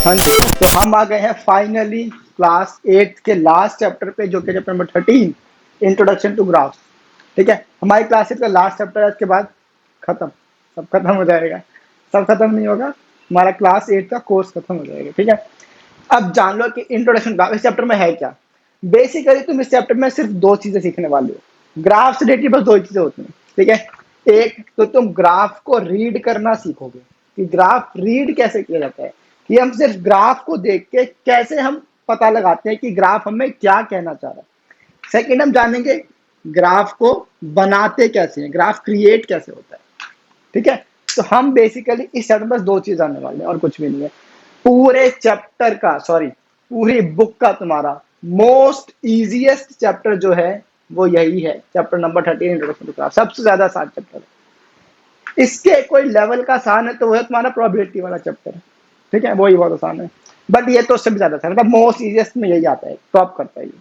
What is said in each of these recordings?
हाँ जी, तो हम आ गए हैं फाइनली क्लास 8 के लास्ट चैप्टर पे, जो कि chapter number 13, introduction to graphs. ठीक है, हमारी क्लास 8 का लास्ट चैप्टर है, इसके बाद खत्म, सब खत्म हो जाएगा। सब खत्म नहीं होगा, हमारा क्लास 8 का कोर्स खत्म हो जाएगा। ठीक है, अब जान लो कि इंट्रोडक्शन ग्राफ इस चैप्टर में है क्या। बेसिकली तुम इस चैप्टर में सिर्फ दो चीजें सीखने वाले हो, ग्राफ से रिलेटेड बस दो चीजें होती हैं। ठीक है, एक तो तुम ग्राफ को रीड करना सीखोगे कि ग्राफ रीड कैसे किया जाता है, कि हम सिर्फ ग्राफ को देख के कैसे हम पता लगाते हैं कि ग्राफ हमें क्या कहना चाह रहा है। सेकंड, हम जानेंगे ग्राफ को बनाते कैसे हैं, ग्राफ क्रिएट कैसे होता है। ठीक है, तो हम बेसिकली इस चैप्टर में बस दो चीज आने वाले हैं और कुछ भी नहीं है। पूरे चैप्टर का, सॉरी पूरी बुक का तुम्हारा मोस्ट इजीएस्ट चैप्टर जो है वो यही है, chapter number 13, introduction to graph. सबसे ज्यादा आसान चैप्टर है। इसके कोई लेवल का आसान है तो वो है तुम्हारा प्रोबेबिलिटी वाला चैप्टर। ठीक है, वही बहुत आसान है, बट ये तो उससे भी ज्यादा आसान है, मतलब मोस्ट इजीएस्ट में यही आता है, टॉप करता है ये।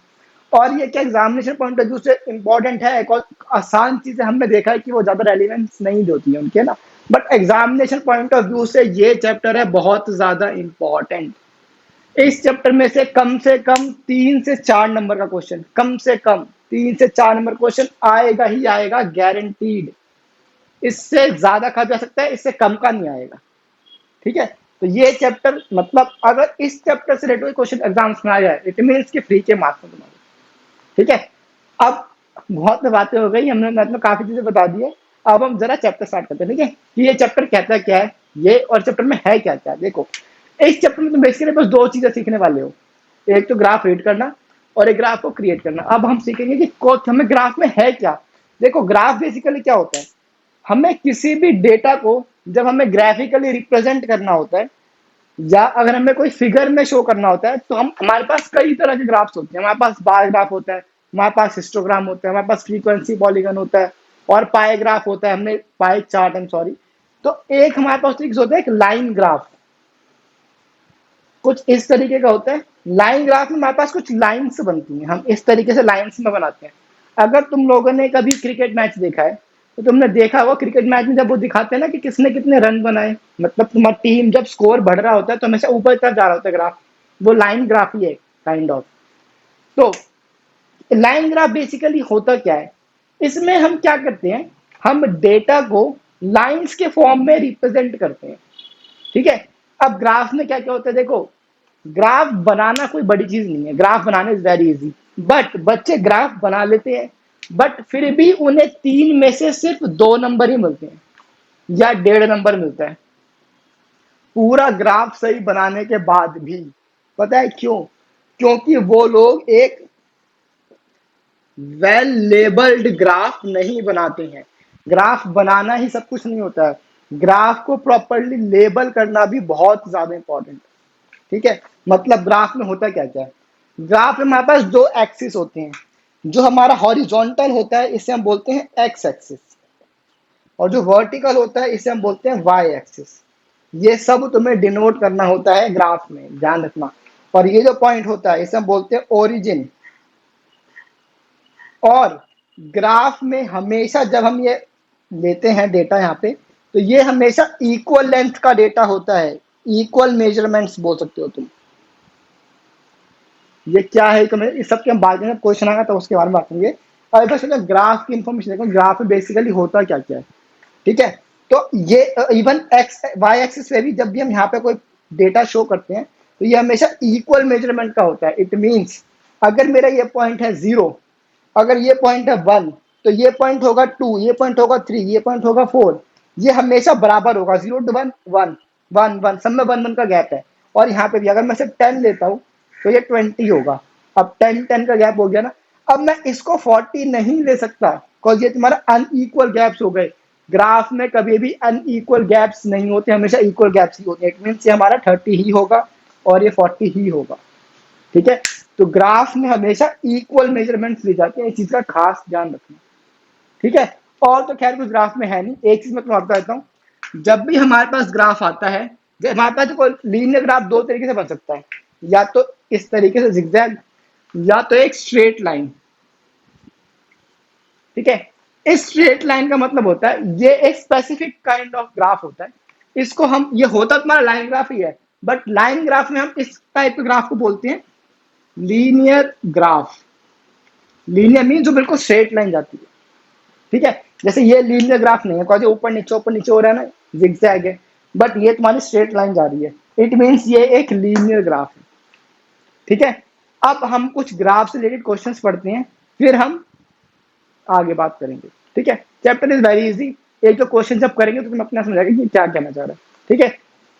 और ये क्या एग्जामिनेशन पॉइंट ऑफ व्यू से इंपॉर्टेंट है, एक और आसान चीजें हमने देखा है कि वो ज्यादा रेलिवेंस नहीं होती है उनके ना, but examination point of view से ये चैप्टर है बहुत ज्यादा इंपॉर्टेंट। इस चैप्टर में से कम 3 से 4 नंबर का क्वेश्चन, कम से कम 3 से 4 नंबर क्वेश्चन आएगा ही आएगा, गारंटीड। इससे ज्यादा कहा जा सकता है, इससे कम का नहीं आएगा। ठीक है, तो ये चैप्टर, मतलब अगर इस चैप्टर से रिलेटेड क्वेश्चन एग्जाम्स में आ जाए, इट मीन्स के फ्री के मार्क्स में तुम्हारे। ठीक है, अब बहुत बातें हो गई, हमने मतलब काफी चीजें बता दी है। अब हम जरा चैप्टर स्टार्ट करते हैं। ठीक है, कि ये चैप्टर कहता क्या है ये, और चैप्टर में है क्या क्या। देखो, इस चैप्टर में तुम बेसिकली बस दो चीजें सीखने वाले हो, एक तो ग्राफ रीड करना और एक ग्राफ को क्रिएट करना। अब हम सीखेंगे कि हमें ग्राफ में है क्या। देखो, ग्राफ बेसिकली क्या होता है, हमें किसी भी डेटा को जब हमें ग्राफिकली रिप्रेजेंट करना होता है, या अगर हमें कोई फिगर में शो करना होता है, तो हम हमारे पास कई तरह के ग्राफ्स होते हैं। हमारे पास बार ग्राफ होता है, हमारे पास हिस्टोग्राम होता है, हमारे पास फ्रीक्वेंसी पॉलीगन होता है, और पाई ग्राफ होता है, हमने पाई चार्ट, हम सॉरी। तो एक हमारे पास ट्रिक्स होता है, एक लाइन ग्राफ, कुछ इस तरीके का होता है। लाइन ग्राफ में हमारे पास कुछ लाइन्स बनती हैं, हम इस तरीके से लाइन्स में बनाते हैं। अगर तुम लोगों ने कभी क्रिकेट मैच देखा है तो तुमने देखा होगा, क्रिकेट मैच में जब वो दिखाते हैं ना कि किसने कितने रन बनाए, मतलब तुम्हारी टीम जब स्कोर बढ़ रहा होता है तो हमेशा ऊपर तरफ जा रहा होता है ग्राफ, वो लाइन ग्राफ ही है काइंड ऑफ। तो लाइन ग्राफ बेसिकली होता क्या है, इसमें हम क्या करते हैं, हम डेटा को लाइंस के फॉर्म में रिप्रेजेंट करते हैं। ठीक है, अब ग्राफ में क्या क्या होता है, देखो ग्राफ बनाना कोई बड़ी चीज नहीं है, graph banana is very easy. But बच्चे ग्राफ बना लेते हैं, बट फिर भी उन्हें 3 में से सिर्फ 2 नंबर ही मिलते हैं, या 1.5 नंबर मिलता है पूरा ग्राफ सही बनाने के बाद भी। पता है क्यों? क्योंकि वो लोग एक वेल लेबल्ड ग्राफ नहीं बनाते हैं। ग्राफ बनाना ही सब कुछ नहीं होता है, ग्राफ को प्रॉपरली लेबल करना भी बहुत ज्यादा इंपॉर्टेंट है। ठीक है, मतलब ग्राफ में होता क्या क्या है, ग्राफ में हमारे पास दो एक्सिस होते हैं। जो हमारा हॉरिजॉन्टल होता है इसे हम बोलते हैं एक्स एक्सिस, और जो वर्टिकल होता है इसे हम बोलते हैं वाई एक्सिस। ये सब तुम्हें डिनोट करना होता है ग्राफ में, ध्यान रखना। और ये जो पॉइंट होता है इसे हम बोलते हैं ओरिजिन। और ग्राफ में हमेशा जब हम ये लेते हैं डेटा यहाँ पे, तो ये हमेशा इक्वल लेंथ का डेटा होता है, इक्वल मेजरमेंट्स बोल सकते हो तुम। ये क्या है तो मैं इस सब के हम बात करेंगे, क्वेश्चन आएगा तो उसके बारे में बात करेंगे। और बस ग्राफ की इंफॉर्मेशन देखो, ग्राफ में बेसिकली होता क्या क्या है। ठीक है, तो ये इवन एक्स वाई एक्सिस पे भी जब भी हम यहाँ पे कोई डेटा शो करते हैं, तो ये हमेशा इक्वल मेजरमेंट का होता है। इट मीन्स अगर मेरा ये पॉइंट है 0, अगर ये पॉइंट है 1, तो ये पॉइंट होगा 2, ये पॉइंट होगा 3, ये पॉइंट होगा 4। ये हमेशा बराबर होगा, 0 to 1 1 1 1, सब में 1 1 का गैप है। और यहाँ पे भी अगर मैं सिर्फ 10 लेता हूँ तो ये 20 होगा। अब 10 10 का गैप हो गया ना। अब मैं इसको 40 नहीं ले सकता, बिकॉज ये तुम्हारा अनइक्वल गैप्स हो गए। ग्राफ में कभी भी अनइक्वल गैप्स नहीं होते, हमेशा इक्वल गैप्स ही होते हैं। इट मीन्स ये हमारा 30 ही होगा और ये 40 ही होगा। ठीक है, तो ग्राफ में हमेशा इक्वल मेजरमेंट्स ली जाती है, इस चीज का खास ध्यान रखना। ठीक है, और तो खैर कुछ ग्राफ में है नहीं। एक चीज मैं तुम्हें बता देता हूँ, जब भी हमारे पास ग्राफ आता है, हमारे पास कोई लीनियर ग्राफ दो तरीके से बन सकता है, या तो इस तरीके से जिगजैग, या तो एक स्ट्रेट लाइन। ठीक है, इस स्ट्रेट लाइन का मतलब होता है ये एक स्पेसिफिक काइंड ऑफ ग्राफ होता है। इसको हम, ये होता तुम्हारा लाइन ग्राफ ही है, बट लाइन ग्राफ में हम इस टाइप के ग्राफ को बोलते हैं लीनियर ग्राफ। लीनियर मीन जो बिल्कुल स्ट्रेट लाइन जाती है, ठीक है। जैसे ये लीनियर ग्राफ नहीं है, कौन ऊपर नीचे हो रहा है ना, जिगजैग है, बट ये तुम्हारी स्ट्रेट लाइन जा रही है, इट मीन्स ये एक लीनियर ग्राफ है, ठीक है। अब हम कुछ ग्राफ से रिलेटेड क्वेश्चंस पढ़ते हैं, फिर हम आगे बात करेंगे, ठीक है। चैप्टर इज वेरी इजी, एक तो क्वेश्चन जब करेंगे तो तुम अपना समझाएगा कि क्या कहना चाह रहा है, ठीक है।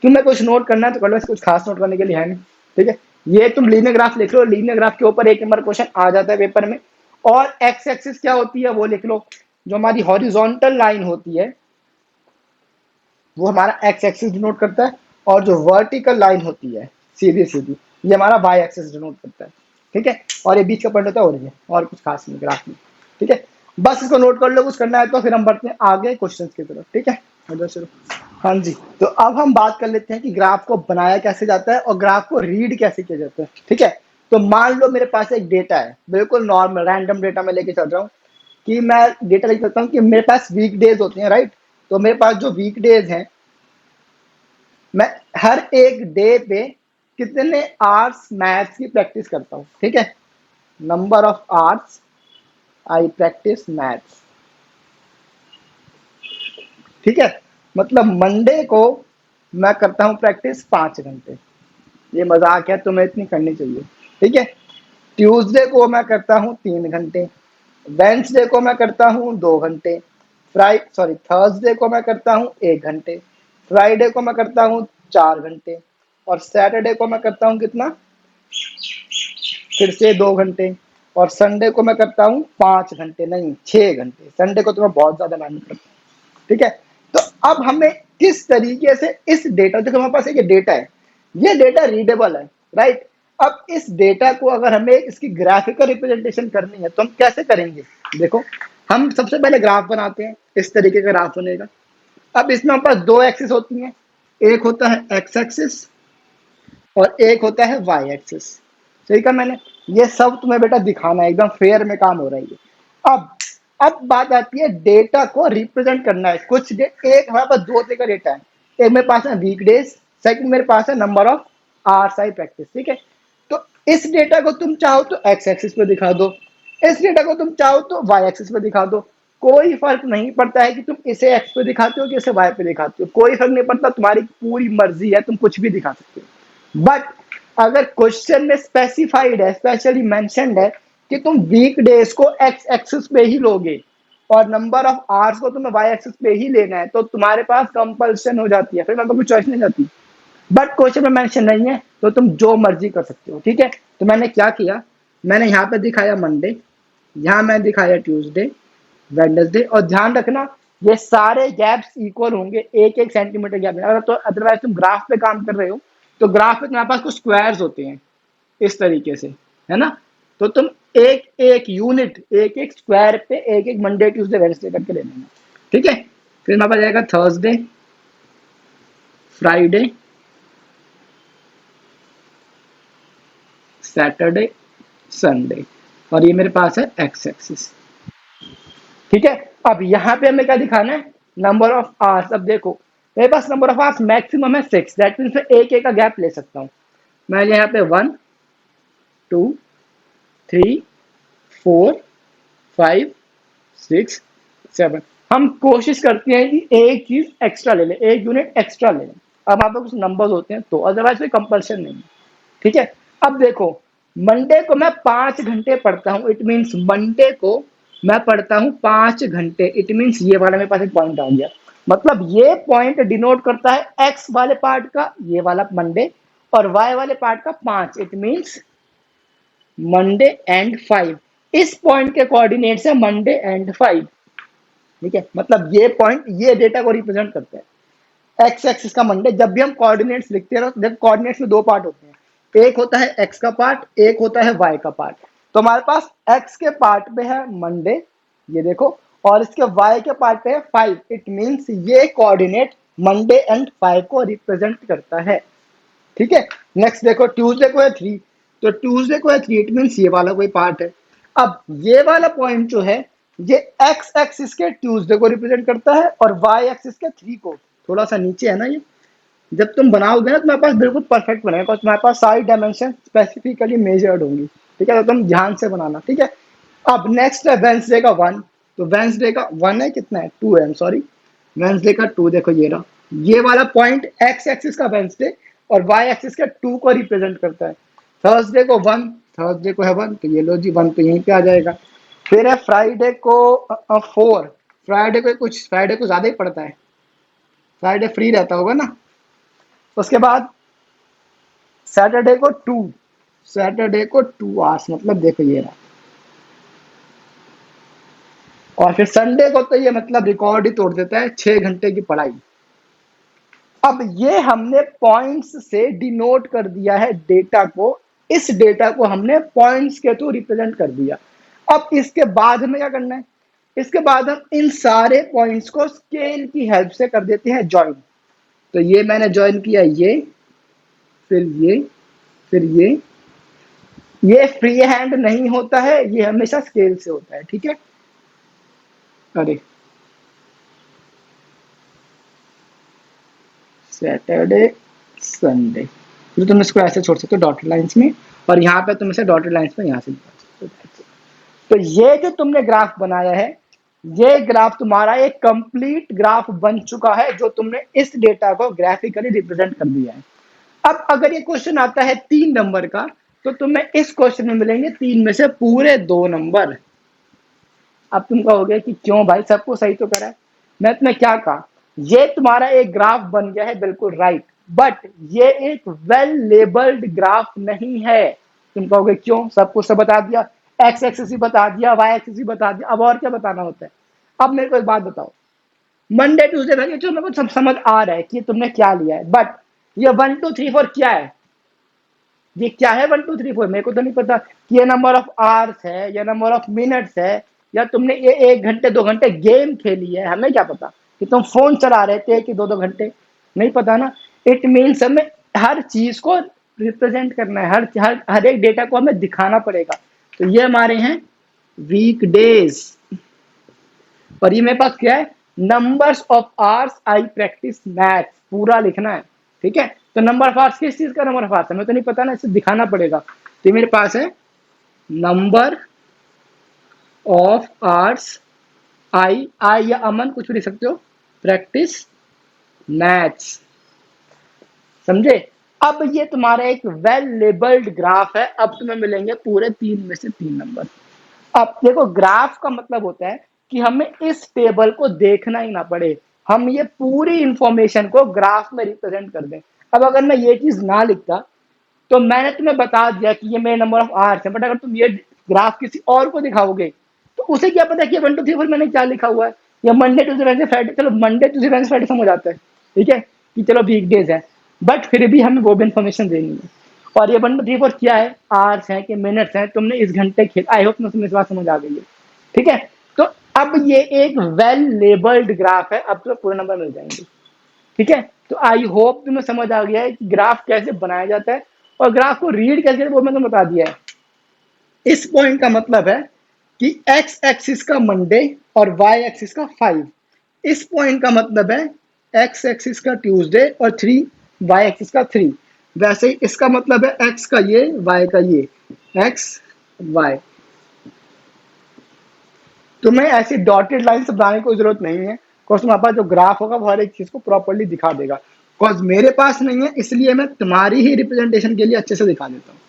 तुम्हें कुछ नोट करना है तो कर लो, कुछ खास नोट करने के लिए है नहीं, ठीक है। ये तुम लीनियर ग्राफ लिख लो, लीनियर ग्राफ के ऊपर 1 नंबर क्वेश्चन आ जाता है पेपर में। और एक्स एक्सिस क्या होती है वो लिख लो, जो हमारी हॉरिजॉन्टल लाइन होती है वो हमारा एक्स एक्सिस डिनोट करता है, और जो वर्टिकल लाइन होती है सीधी सीधी, ये हमारा वाई एक्सिस डिनोट करता है, ठीक है। और ये बीच का पॉइंट होता है ओरिजिन, और कुछ खास नहीं ग्राफ में, ठीक है। बस इसको नोट कर लो, कुछ करना है तो फिर हम बढ़ते हैं आगे क्वेश्चन की तरफ, ठीक है। हाँ जी, तो अब हम बात कर लेते हैं कि ग्राफ को बनाया कैसे जाता है और ग्राफ को रीड कैसे किया जाता है, ठीक है। तो मान लो मेरे पास एक डेटा है, बिल्कुल नॉर्मल रैंडम डेटा में लेके चल रहा हूँ, कि मैं डेटा लिख सकता हूँ कि मेरे पास वीक डेज होते हैं, राइट। तो मेरे पास जो वीक डेज हैं, मैं हर एक डे पे कितने आवर्स मैथ्स की प्रैक्टिस करता हूँ, ठीक है। Number of hours I practice maths, ठीक है। मतलब मंडे को मैं करता हूँ प्रैक्टिस 5 घंटे, ये मजाक है, तुम्हें इतनी करनी चाहिए, ठीक है। ट्यूसडे को मैं करता हूँ 3 घंटे, वेंसडे को मैं करता हूँ 2 घंटे, थर्सडे को मैं करता हूँ 1 घंटे, फ्राइडे को मैं करता हूँ 4 घंटे, और सैटरडे को मैं करता हूँ कितना, फिर से 2 घंटे, और संडे को मैं करता हूँ 5 घंटे, नहीं 6 घंटे। संडे को तो मैं बहुत ज्यादा मेहनत करता हूँ, ठीक है। तो अब हमें किस तरीके से इस डेटा, देखो हमारे पास एक डेटा है, ये डेटा रीडेबल है, राइट। अब इस डेटा को अगर हमें इसकी ग्राफिकल रिप्रेजेंटेशन करनी है तो हम कैसे करेंगे, देखो हम सबसे पहले ग्राफ बनाते हैं, इस तरीके का ग्राफ बनेगा। अब इसमें हमारे पास 2 एक्सिस होती हैं, एक होता है एक्स एक्सिस और एक होता है वाई एक्सिस, सही कहा मैंने। ये सब तुम्हें बेटा दिखाना है, एकदम फेयर में काम हो रहा है ये। अब बात आती है डेटा को रिप्रेजेंट करना है, एक हमारे पास 2 तरह का डेटा है, एक मेरे पास है वीक डेज, सेकंड मेरे पास है number of hours I practice, ठीक है। तो इस डेटा को तुम चाहो तो एक्स एक्सिस पे दिखा दो, इस डेटा को तुम चाहो तो वाई एक्सिस पे दिखा दो, कोई फर्क नहीं पड़ता है कि तुम इसे एक्स पे दिखाते हो कि इसे वाई पे दिखाते हो, कोई फर्क नहीं पड़ता, तुम्हारी पूरी मर्जी है, तुम कुछ भी दिखा सकते हो। बट अगर क्वेश्चन में स्पेसिफाइड है, स्पेशली मेंशन्ड है कि तुम वीक डेज को एक्स एक्सिस पे ही लोगे और नंबर ऑफ आवर्स को तुम्हें वाई एक्सिस पे ही लेना है, तो तुम्हारे पास कंपल्सन हो जाती है, फिर मैं कोई चॉइस नहीं जाती। बट क्वेश्चन में मेंशन नहीं है तो तुम जो मर्जी कर सकते हो, ठीक है। तो मैंने क्या किया, मैंने यहाँ पे दिखाया मंडे, यहाँ मैं दिखाया ट्यूसडे, वेडनेसडे, और ध्यान रखना ये सारे गैप्स इक्वल होंगे, 1-1 सेंटीमीटर गैप है। अगर तो अदरवाइज तुम ग्राफ पे काम कर रहे हो तो ग्राफ पे तुम्हारे पास कुछ स्क्वायर्स होते हैं इस तरीके से, है ना। तो तुम एक एक यूनिट, एक एक स्क्वायर पे एक एक मंडे ट्यूसडे वेडनेसडे करके ले लेना, ठीक है। फिर हमारे पास आएगा थर्सडे, फ्राइडे, सैटरडे, संडे, और ये मेरे पास है एक्स एक्सिस, ठीक है। अब यहाँ पे हमें क्या दिखाना है, नंबर ऑफ आवर्स। अब देखो मेरे पास नंबर ऑफ आवर्स मैक्सिमम है 6, दैट मीन्स मैं एक एक का गैप ले सकता हूँ। मैं यहाँ पे 1 2 3 4 5 6 7, हम कोशिश करते हैं कि एक चीज एक्स्ट्रा ले लें, एक यूनिट एक्स्ट्रा ले लें। अब यहाँ पे कुछ नंबर्स होते हैं तो, अदरवाइज कोई कंपल्सन नहीं है, ठीक है। अब देखो मंडे को मैं 5 घंटे पढ़ता हूँ, इट मीन्स मंडे को मैं पढ़ता हूँ 5 घंटे, इट मीन्स ये वाला मेरे पास एक पॉइंट आ गया, मतलब ये पॉइंट डिनोट करता है एक्स वाले पार्ट का, ये वाला मंडे, और वाई वाले पार्ट का 5, इट मीन्स मंडे एंड 5। इस पॉइंट के कोऑर्डिनेट्स है मंडे एंड 5, ठीक है। मतलब ये पॉइंट ये डेटा को रिप्रेजेंट करता है, एक्स एक्सिस का मंडे। जब भी हम कोऑर्डिनेट्स लिखते हैं, जब कोऑर्डिनेट्स में 2 पार्ट होते हैं, एक होता है एक्स का पार्ट, एक होता है वाई का पार्ट। तो हमारे पास एक्स के पार्ट पे है मंडे, ये देखो, और इसके वाई के पार्ट पे है 5, इट मीन्स ये कोऑर्डिनेट मंडे एंड 5 को रिप्रेजेंट करता है, ठीक है। नेक्स्ट देखो ट्यूसडे को है 3, तो ट्यूसडे को है 3, इट मीन्स ये वाला कोई पार्ट है। अब ये वाला पॉइंट जो है ये एक्स एक्सिस के ट्यूसडे को रिप्रेजेंट करता है और वाई एक्सिस के 3 को, थोड़ा सा नीचे है ना ये, जब तुम बनाओगे ना तुम्हारे पास बिल्कुल परफेक्ट बनेगा, because तुम्हारे पास सारी डायमेंशन स्पेसिफिकली मेजर्ड होंगी। ठीक है, तो तुम ध्यान से बनाना। ठीक है, अब नेक्स्ट है वेंसडे का 1। तो वेंसडे का 1 है, कितना है 2 है, सॉरी वेंसडे का 2। देखो ये रहा, ये वाला पॉइंट एक्स एक्सिस का वेंसडे और वाई एक्सिस का 2 को रिप्रेजेंट करता है। थर्सडे को 1, थर्सडे को है 1, तो ये लो जी 1 तो यहीं पे आ जाएगा। फिर है फ्राइडे को 4। फ्राइडे को कुछ, फ्राइडे को ज्यादा ही पड़ता है, फ्राइडे फ्री रहता होगा ना। उसके बाद सैटरडे को 2, सैटरडे को 2 आवर्स, मतलब देखो ये रहा। और फिर संडे को तो ये मतलब रिकॉर्ड ही तोड़ देता है, 6 घंटे की पढ़ाई। अब ये हमने पॉइंट्स से डिनोट कर दिया है डेटा को, इस डेटा को हमने पॉइंट्स के थ्रू रिप्रेजेंट कर दिया। अब इसके बाद हमें क्या करना है, इसके बाद हम इन सारे पॉइंट्स को स्केल की हेल्प से कर देते हैं ज्वाइन। तो ये मैंने ज्वाइन किया, ये फिर ये फिर ये फ्री हैंड नहीं होता है, ये हमेशा स्केल से होता है। ठीक है, अरे सैटरडे संडे, तो तुम इसको ऐसे छोड़ सकते हो डॉटेड लाइंस में, और यहाँ पे तुम इसे डॉटेड लाइंस में यहाँ से निकाल सकते हो। तो ये जो तुमने ग्राफ बनाया है, ये ग्राफ तुम्हारा एक कंप्लीट ग्राफ बन चुका है, जो तुमने इस डेटा को ग्राफिकली रिप्रेजेंट कर दिया है। अब अगर ये क्वेश्चन आता है 3 नंबर का, तो तुम्हें इस क्वेश्चन में मिलेंगे 3 में से पूरे 2 नंबर। अब तुम कहोगे कि क्यों भाई, सबको सही तो करा है। मैं तुम्हें क्या कहा, ये तुम्हारा एक ग्राफ बन गया है, बिल्कुल राइट, बट ये एक वेल लेबल्ड ग्राफ नहीं है। तुम कहोगे क्यों, सब कुछ सब बता दिया, एक्स एक्सिस ही बता दिया, वाई एक्सिस ही बता दिया, अब और क्या बताना होता है। अब मेरे को एक बात बताओ, मंडे ट्यूसडे वेडनेसडे जो मेरे को सब समझ आ रहा है कि तुमने क्या लिया है, बट ये 1 2 3 4 क्या है, ये क्या है 1 2 3 4, मेरे को तो नहीं पता कि ये नंबर ऑफ आवर्स है या नंबर ऑफ मिनट्स है, या तुमने ये 1 घंटे 2 घंटे गेम खेली है, हमें क्या पता कि तुम फोन चला रहे थे कि 2 घंटे, नहीं पता ना। इट मीन्स हमें हर चीज को रिप्रेजेंट करना है, हर एक डेटा को हमें दिखाना पड़ेगा। तो ये हमारे हैं वीक डेज, और ये मेरे पास क्या है, numbers of hours I practice maths, पूरा लिखना है। ठीक है, तो नंबर ऑफ आवर्स किस चीज का नंबर ऑफ आवर्स है, हमें तो नहीं पता ना, इसे दिखाना पड़ेगा। तो ये मेरे पास है नंबर ऑफ आवर्स आई या अमन कुछ भी लिख सकते हो, प्रैक्टिस मैथ्स, समझे। अब ये तुम्हारा एक वेल लेबल्ड ग्राफ है, अब तुम्हें मिलेंगे पूरे 3 में से 3 नंबर। अब देखो, ग्राफ का मतलब होता है कि हमें इस टेबल को देखना ही ना पड़े, हम ये पूरी इंफॉर्मेशन को ग्राफ में रिप्रेजेंट कर दें। अब अगर मैं ये चीज ना लिखता, तो मैंने तुम्हें बता दिया कि ये मेरे नंबर ऑफ आवर्स है, बट अगर तुम ये ग्राफ किसी और को दिखाओगे, तो उसे क्या पता कि 1 2 3 4 मैंने क्या लिखा हुआ है, या मंडे ट्यूसडे वेडनेसडे फ्राइडे, चलो मंडे ट्यूसडे वेडनेसडे फ्राइडे समझ आता है, ठीक है, कि चलो वीक डेज है, बट फिर भी हमें वो भी इन्फॉर्मेशन देनी है। और ये 1 2 3 4 क्या है, आवर्स है कि मिनट्स है, तुमने इस घंटे खेल, आई होप तुम्हें इस बात समझ आ गई है। ठीक है, तो अब ये एक वेल लेबल्ड ग्राफ है, अब तो पूरे नंबर मिल जाएंगे। ठीक है, तो आई होप तुम्हें समझ आ गया है कि ग्राफ कैसे बनाया जाता है, और ग्राफ को रीड कैसे, वो मैंने बता दिया है। इस पॉइंट का मतलब है कि एक्स एक्सिस का मंडे और वाई एक्सिस का 5, इस पॉइंट का मतलब है एक्स एक्सिस का ट्यूसडे और 3 वाई एक्सिस का 3। वैसे ही इसका मतलब है एक्स का ये, वाई का ये, एक्स वाई। तुम्हें ऐसी डॉटेड लाइन से बनाने की जरूरत नहीं है, बिकॉज तुम्हारे पास जो ग्राफ होगा वो हर एक चीज को प्रॉपरली दिखा देगा। बिकॉज मेरे पास नहीं है, इसलिए मैं तुम्हारी ही रिप्रेजेंटेशन के लिए अच्छे से दिखा देता हूँ।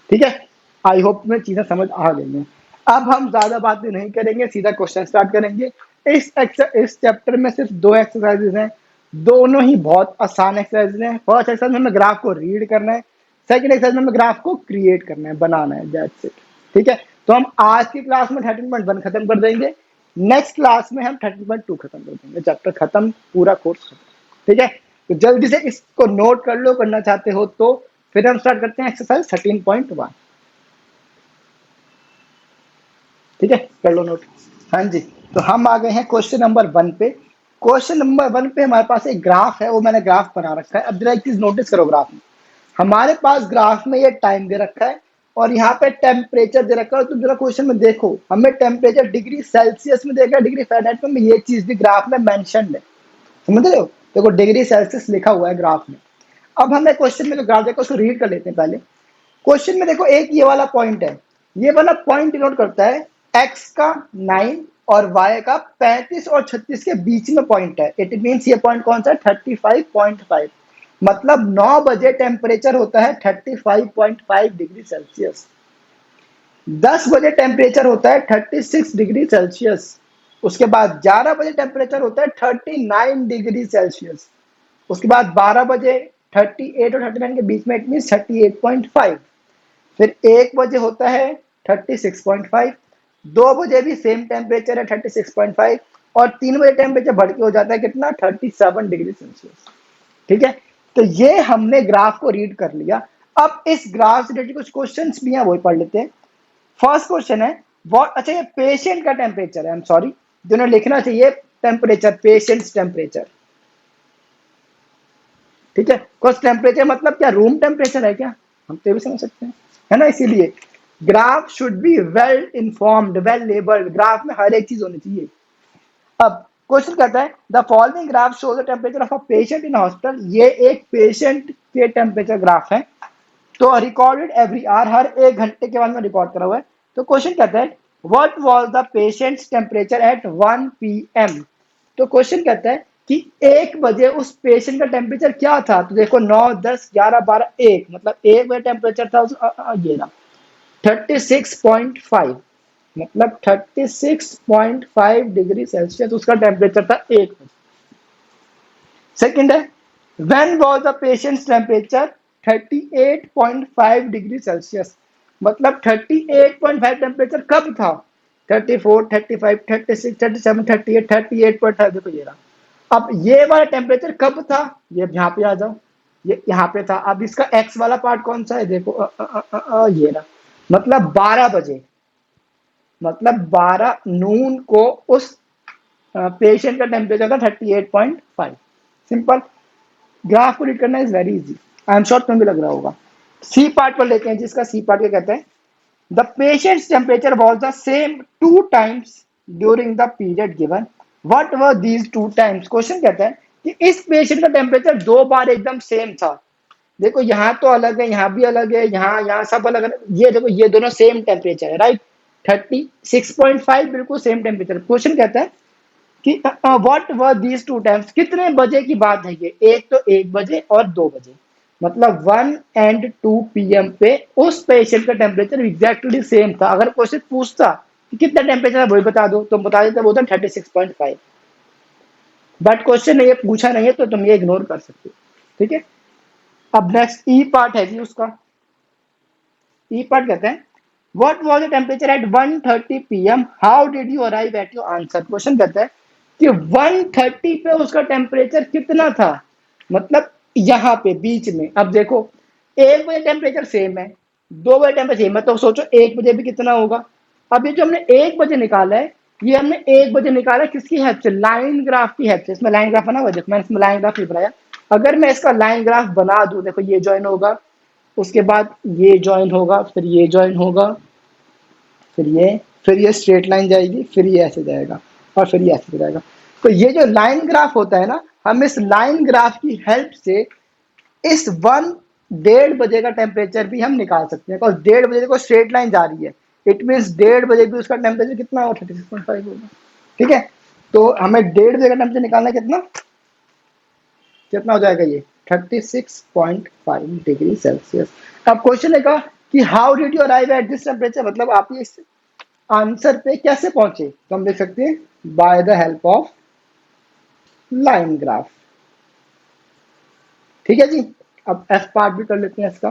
ठीक है, आई होप तुम्हें चीजें समझ आ गई हैं। अब हम ज्यादा बातें नहीं करेंगे, सीधा क्वेश्चन स्टार्ट करेंगे। इस चैप्टर में सिर्फ 2 एक्सरसाइजेज हैं, दोनों ही बहुत आसान एक्सरसाइज हैं। फर्स्ट एक्सरसाइज में हमें ग्राफ को रीड करना है, सेकंड एक्सरसाइज में हमें ग्राफ को क्रिएट करना है, बनाना है, दैट्स इट। ठीक है, तो हम आज की क्लास में 13.1 खत्म कर देंगे, नेक्स्ट क्लास में हम 13.2 खत्म कर देंगे, चैप्टर खत्म, पूरा कोर्स खत्म। ठीक है, तो जल्दी से इसको नोट कर लो, करना चाहते हो तो। फिर हम स्टार्ट करते हैं एक्सरसाइज 13.1। ठीक है, कर लो नोट। हाँ जी, तो हम आ गए हैं क्वेश्चन नंबर 1 पे। क्वेश्चन नंबर 1 पे हमारे पास एक ग्राफ है, वो मैंने ग्राफ बना रखा है। अब जरा एक चीज नोटिस करो, ग्राफ में हमारे पास, ग्राफ में ये टाइम दे रखा है, और यहाँ पे टेम्परेचर दे रखा है। तुम जरा क्वेश्चन में देखो, हमें टेम्परेचर डिग्री सेल्सियस में देखा, डिग्री फ़ारेनहाइट में, ये चीज भी ग्राफ में मेंशन है, समझ रहे हो? देखो डिग्री सेल्सियस लिखा हुआ है ग्राफ में। अब हमें क्वेश्चन में जो ग्राफ देखो उसको रीड कर लेते हैं पहले। क्वेश्चन में देखो एक ये वाला पॉइंट है, ये वाला पॉइंट डिनोट करता है x का 9 और y का 35 और 36 के बीच में पॉइंट है। इट मीन्स ये पॉइंट कौन सा है? 35.5। मतलब 9 बजे टेम्परेचर होता है 35.5 डिग्री सेल्सियस, 10 बजे टेम्परेचर होता है 36 डिग्री सेल्सियस, उसके बाद 11 बजे टेम्परेचर होता है 39 डिग्री सेल्सियस, उसके बाद 12 बजे 38 और 39 के बीच में, इट मीन 38.5। फिर 1 बजे होता है 36.5, 2 बजे भी सेम टेम्परेचर है 36.5, और 3 बजे टेम्परेचर बढ़ के हो जाता है कितना? 37 डिग्री सेल्सियस। ठीक है, तो ये हमने ग्राफ को रीड कर लिया। अब इस ग्राफ से रिलेटेड कुछ क्वेश्चंस भी हैं, वही पढ़ लेते हैं। फर्स्ट क्वेश्चन है व्हाट, अच्छा ये पेशेंट का टेम्परेचर है, आई एम सॉरी, जिन्हें लिखना चाहिए टेम्परेचर, पेशेंट्स टेम्परेचर। ठीक है, कुछ टेम्परेचर मतलब क्या? रूम टेम्परेचर है क्या? हम तो ये भी समझ सकते हैं, है ना? इसीलिए graph should be well informed, well labelled, graph में हर एक चीज होनी चाहिए। अब क्वेश्चन कहता है the following graph show the temperature of a patient in hospital. ये एक पेशेंट के टेम्परेचर ग्राफ है, तो रिकॉर्डेड एवरी आवर, हर 1 घंटे के बाद में रिकॉर्ड करा हुआ है। तो क्वेश्चन कहता है what was the patients temperature at 1 PM। तो क्वेश्चन कहता है कि 1 बजे उस पेशेंट का टेम्परेचर क्या था? तो देखो 9, 10, 11, 12, 1, मतलब 1 बजे टेम्परेचर था ये रहा 36.5, मतलब 36.5 डिग्री सेल्सियस उसका टेम्परेचर था 1 बजे। सेकंड है when was the patients temperature 38.5 degree Celsius, मतलब 38.5 टेम्परेचर कब था? 34, 35, 36, 37, 38, 38.5, देखो ये रहा। अब ये वाला टेम्परेचर कब था? ये यहाँ पे आ जाओ, ये यहाँ पे था। अब इसका एक्स वाला पार्ट कौन सा है? देखो ये रहा, मतलब 12 बजे, मतलब 12 नून को उस पेशेंट का टेम्परेचर था 38.5। सिंपल, ग्राफ को रीड करना is very easy, I am sure तुम्हें भी लग रहा होगा। सी पार्ट पर लेते हैं, जिसका सी पार्ट क्या कहते हैं? The patients temperature was the same 2 times during the period given, what were these 2 times। Question कहता है कि इस पेशेंट का टेम्परेचर 2 बार एकदम सेम था। देखो यहाँ तो अलग है, यहाँ भी अलग है, यहाँ सब अलग है। ये देखो ये दोनों सेम टेम्परेचर है, राइट? 36.5 बिल्कुल सेम टेम्परेचर। क्वेश्चन कहता है कि व्हाट वर दीज 2 times, कितने बजे की बात है ये? एक तो 1 बजे और 2 बजे, मतलब 1 and 2 PM पे उस पेशेंट का टेम्परेचर एग्जैक्टली सेम था। अगर क्वेश्चन पूछता कि कितना टेम्परेचर है वही बता दो, तो बता देते वो था 36.5। बट क्वेश्चन ने ये पूछा नहीं है, तो तुम ये इग्नोर कर सकते हो। ठीक है, अब नेक्स्ट ई पार्ट है जी उसका। ई पार्ट कहते हैं what was the temperature at 1:30 PM, how did you arrive at your answer. Question कहता है कि 1:30 पे उसका टेम्परेचर कितना था, मतलब यहाँ पे बीच में। अब देखो 1 बजे टेम्परेचर सेम है, 2 बजे टेम्परेचर सेम है, तो सोचो 1 बजे भी कितना होगा। अब ये जो हमने 1 बजे निकाला है, ये हमने 1 बजे निकाला किसकी हेल्प से? लाइन ग्राफ की हेल्प से। इसमें लाइन ग्राफ बना हुआ, देखो मैंने इसमें लाइन ग्राफ नहीं बनाया। अगर मैं इसका लाइन ग्राफ बना दूं, देखो ये ज्वाइन होगा, उसके बाद ये ज्वाइन होगा, फिर ये ज्वाइन होगा, फिर ये स्ट्रेट लाइन जाएगी, फिर ये ऐसे जाएगा, और फिर ये ऐसे जाएगा। तो ये जो लाइन ग्राफ होता है ना, हम इस लाइन ग्राफ की हेल्प से इस 1:30 बजे का टेम्परेचर भी हम निकाल सकते हैं। और 1:30 बजे देखो स्ट्रेट लाइन जा रही है, इट मीन 1:30 बजे भी उसका टेम्परेचर कितना होगा? 36.5 होगा। ठीक है, तो हमें 1:30 बजे का टेम्परेचर निकालना है, कितना कितना हो जाएगा? ये 36.5 डिग्री सेल्सियस। अब क्वेश्चन है कि how did you arrive at this temperature, मतलब आप इस आंसर पे कैसे पहुंचे? तो हम लिख सकते हैं by the help of line graph. ठीक है जी, अब एफ पार्ट भी कर लेते हैं इसका।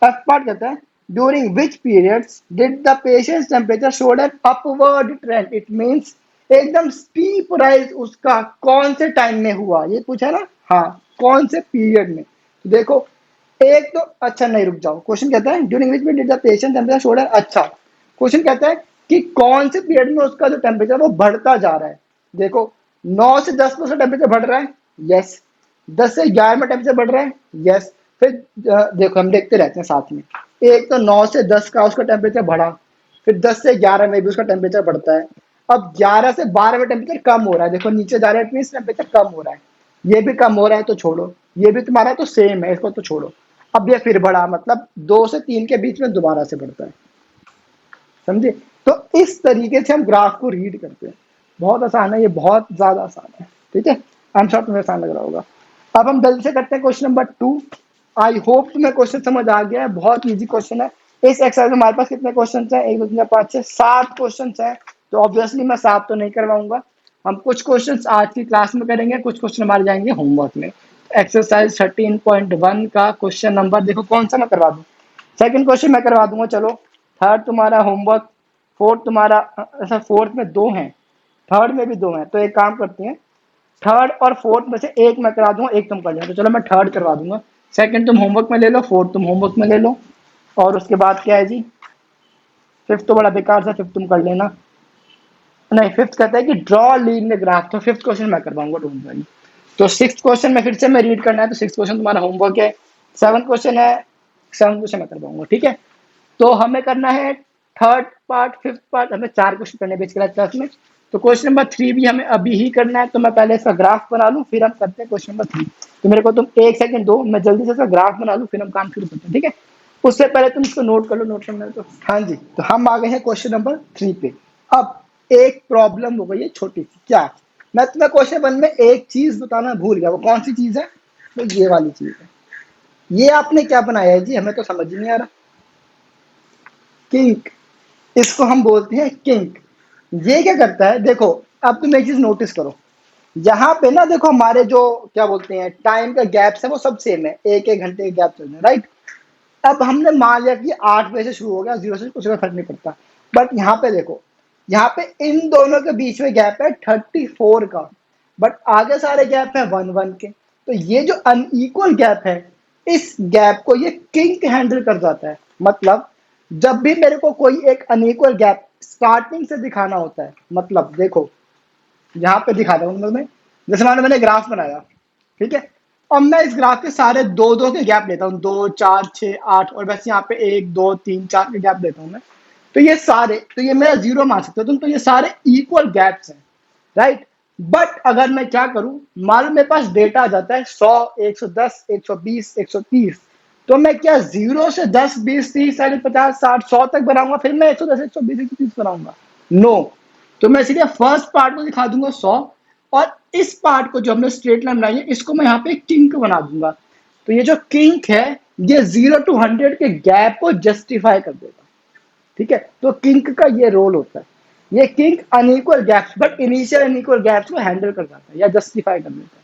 एफ पार्ट कहता है during which periods did the patients temperature showed an upward trend, it means एकदम स्टीप राइज उसका कौन से टाइम में हुआ, ये पूछा ना। हाँ, कौन से पीरियड में? तो देखो एक तो, अच्छा नहीं रुक जाओ, क्वेश्चन कहता है during which period did the patient temperature showed an, अच्छा क्वेश्चन कहता है कि कौन से पीरियड में उसका जो टेम्परेचर वो बढ़ता जा रहा है। देखो 9 से 10 में उसका टेम्परेचर बढ़ रहा है, यस। 10 से 11 में टेम्परेचर बढ़ रहा है, यस। फिर देखो हम देखते रहते हैं साथ में, एक तो 9 से 10 का उसका टेम्परेचर बढ़ा, फिर 10 से 11 में भी उसका टेम्परेचर बढ़ता है, अब 11 से 12 में टेम्परेचर कम हो रहा है, देखो नीचे जा रहा है, इट मीन्स टेम्परेचर कम हो रहा है, ये भी कम हो रहा है तो छोड़ो, ये भी तुम्हारा तो सेम है, इसको तो छोड़ो, अब ये फिर बढ़ा, मतलब 2 से 3 के बीच में दोबारा से बढ़ता है, समझे। तो इस तरीके से हम ग्राफ को रीड करते हैं, बहुत आसान है, ये बहुत ज्यादा आसान है, ठीक है। आई एम श्योर तुम्हें आसान लग रहा होगा। अब हम जल्दी से करते हैं क्वेश्चन नंबर 2। आई होप तुम्हें क्वेश्चन समझ आ गया है, बहुत इजी क्वेश्चन है। इस एक्सरसाइज में हमारे पास कितने क्वेश्चन हैं, 1 2 3 4 5 6 7 क्वेश्चन हैं, तो ऑब्वियसली मैं 7 तो नहीं करवाऊंगा, हम कुछ क्वेश्चन आज की क्लास में करेंगे, कुछ क्वेश्चन हमारे जाएंगे होमवर्क में। एक्सरसाइज 13.1 का क्वेश्चन नंबर देखो कौन सा मैं करवा दूं, सेकंड क्वेश्चन मैं करवा दूंगा, चलो। थर्ड तुम्हारा होमवर्क, फोर्थ तुम्हारा, ऐसा फोर्थ में 2 हैं, थर्ड में भी 2 हैं, तो एक काम करते हैं, थर्ड और फोर्थ में से एक मैं करा दूंगा, एक तुम कर लेना, तो चलो मैं थर्ड करवा दूंगा, सेकंड तुम होमवर्क में ले लो, फोर्थ तुम होमवर्क में ले लो, और उसके बाद क्या है जी, फिफ्थ तो बड़ा बेकार सा, फिफ्थ तुम कर लेना, नहीं फिफ्थ कहता है कि ड्रॉ लीनियर ग्राफ, तो फिफ्थ क्वेश्चन मैं करवाऊंगा, डोंट वरी। तो सिक्स क्वेश्चन में फिर से मैं रीड करना है, तो सिक्स क्वेश्चन तुम्हारा होमवर्क है, सेवन क्वेश्चन है, सेवन क्वेश्चन मैं करवाऊंगा, ठीक है। तो हमें करना है थर्ड पार्ट, फिफ्थ पार्ट, हमें 4 क्वेश्चन करने बेच क्लास में, तो क्वेश्चन नंबर 3 भी हमें अभी ही करना है, तो मैं पहले इसका ग्राफ बना लूं, फिर हम करते हैं क्वेश्चन नंबर 3। तो मेरे को तुम 1 सेकंड दो, मैं जल्दी से इसका ग्राफ बना लूं, फिर हम काम शुरू करते हैं, ठीक है। उससे पहले तुम इसको नोट कर लो, नोट करना है तो। हाँ जी, तो हम आ गए हैं क्वेश्चन नंबर 3 पे। अब एक प्रॉब्लम हो गई है छोटी सी, क्या, मैं तुम्हें क्वेश्चन 1 में एक चीज बताना भूल गया, वो कौन सी चीज है, तो ये वाली चीज है। ये आपने क्या बनाया है जी, हमें तो समझ ही नहीं आ रहा। किंक, इसको हम बोलते हैं किंक। ये क्या करता है, देखो अब तुम एक चीज नोटिस करो, यहाँ पे ना देखो हमारे जो क्या बोलते हैं टाइम का गैप्स है वो सब सेम है, 1 1 घंटे के गैप चल रहे हैं, राइट। अब हमने मान लिया कि 8 बजे से शुरू हो गया, 0 से कुछ का फर्क नहीं पड़ता, बट यहाँ पे देखो, यहाँ पे इन दोनों के बीच में गैप है 34 का, बट आगे सारे गैप है 1 1 के, तो ये जो अनइक्वल गैप है, इस गैप को ये किंक हैंडल कर जाता है। मतलब जब भी मेरे को कोई एक अनइक्वल गैप स्टार्टिंग से दिखाना होता है, मतलब देखो यहाँ पे दिखा रहा हूँ मैं, जैसे मैंने ग्राफ बनाया, ठीक है। अब मैं इस ग्राफ के सारे 2 2 के गैप लेता हूँ, 2 4 6 8, और बस यहाँ पे 1 2 3 4 के गैप लेता हूँ मैं, तो ये सारे, तो ये मेरा 0 मान सकते हो तुम, तो ये सारे इक्वल गैप्स हैं, राइट। बट अगर मैं क्या करूं, मान लो मेरे पास डेटा आ जाता है 100 110 120 130, तो मैं क्या 0 से 10 20 30 40 50 60 100 तक बनाऊंगा, फिर मैं 110 120 130 बनाऊंगा, नो। तो मैं सीधे फर्स्ट पार्ट को दिखा दूंगा 100, और इस पार्ट को जो हमने स्ट्रेट लाइन बनाई है इसको मैं यहाँ पे किंक बना दूंगा, तो ये जो किंक है ये 0 to 100 के गैप को जस्टिफाई कर देगा, ठीक है। तो किंक का ये रोल होता है, ये kink unequal gaps but initial unequal gaps को हैंडल कर जाता है या जस्टिफाई कर देता है,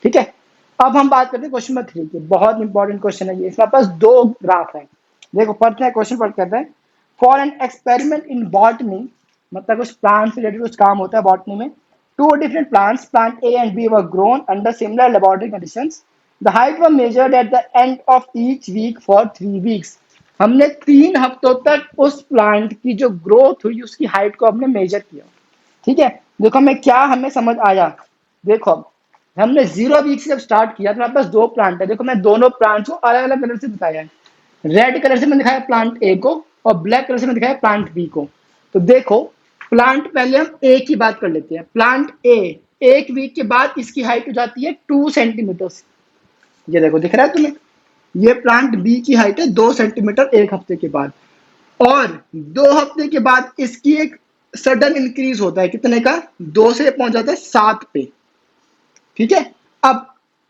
ठीक है। अब हम बात करते हैं क्वेश्चन नंबर 3 की, बहुत इंपॉर्टेंट क्वेश्चन है ये, इसमें पास 2 ग्राफ है, देखो पढ़ते हैं क्वेश्चन, पढ़ कहते हैं for an experiment in botany, मतलब कुछ प्लांट से रिलेटेड कुछ काम होता है बॉटनी में, two different plants, plant A and B were grown under similar laboratory conditions, the height were measured at the end of each week for 3 weeks. हमने 3 हफ्तों तक उस प्लांट की जो ग्रोथ हुई उसकी हाइट को हमने मेजर किया, ठीक है। देखो हमें क्या हमें समझ आया, देखो हमने 0 वीक से जब स्टार्ट किया तो हमारे पास 2 प्लांट है, देखो मैं दोनों प्लांट्स को अलग अलग कलर से बताया है, रेड कलर से मैंने दिखाया प्लांट ए को, और ब्लैक कलर से मैंने दिखाया प्लांट बी को। तो देखो प्लांट, पहले हम ए की बात कर लेते हैं, प्लांट ए 1 वीक के बाद इसकी हाइट हो जाती है 2 सेंटीमीटर, ये देखो दिख रहा है तुम्हें, ये प्लांट बी की हाइट है 2 सेंटीमीटर 1 हफ्ते के बाद, और 2 हफ्ते के बाद इसकी एक सडन इंक्रीज होता है, कितने का, 2 से पहुंच जाता है 7 पे, ठीक है। अब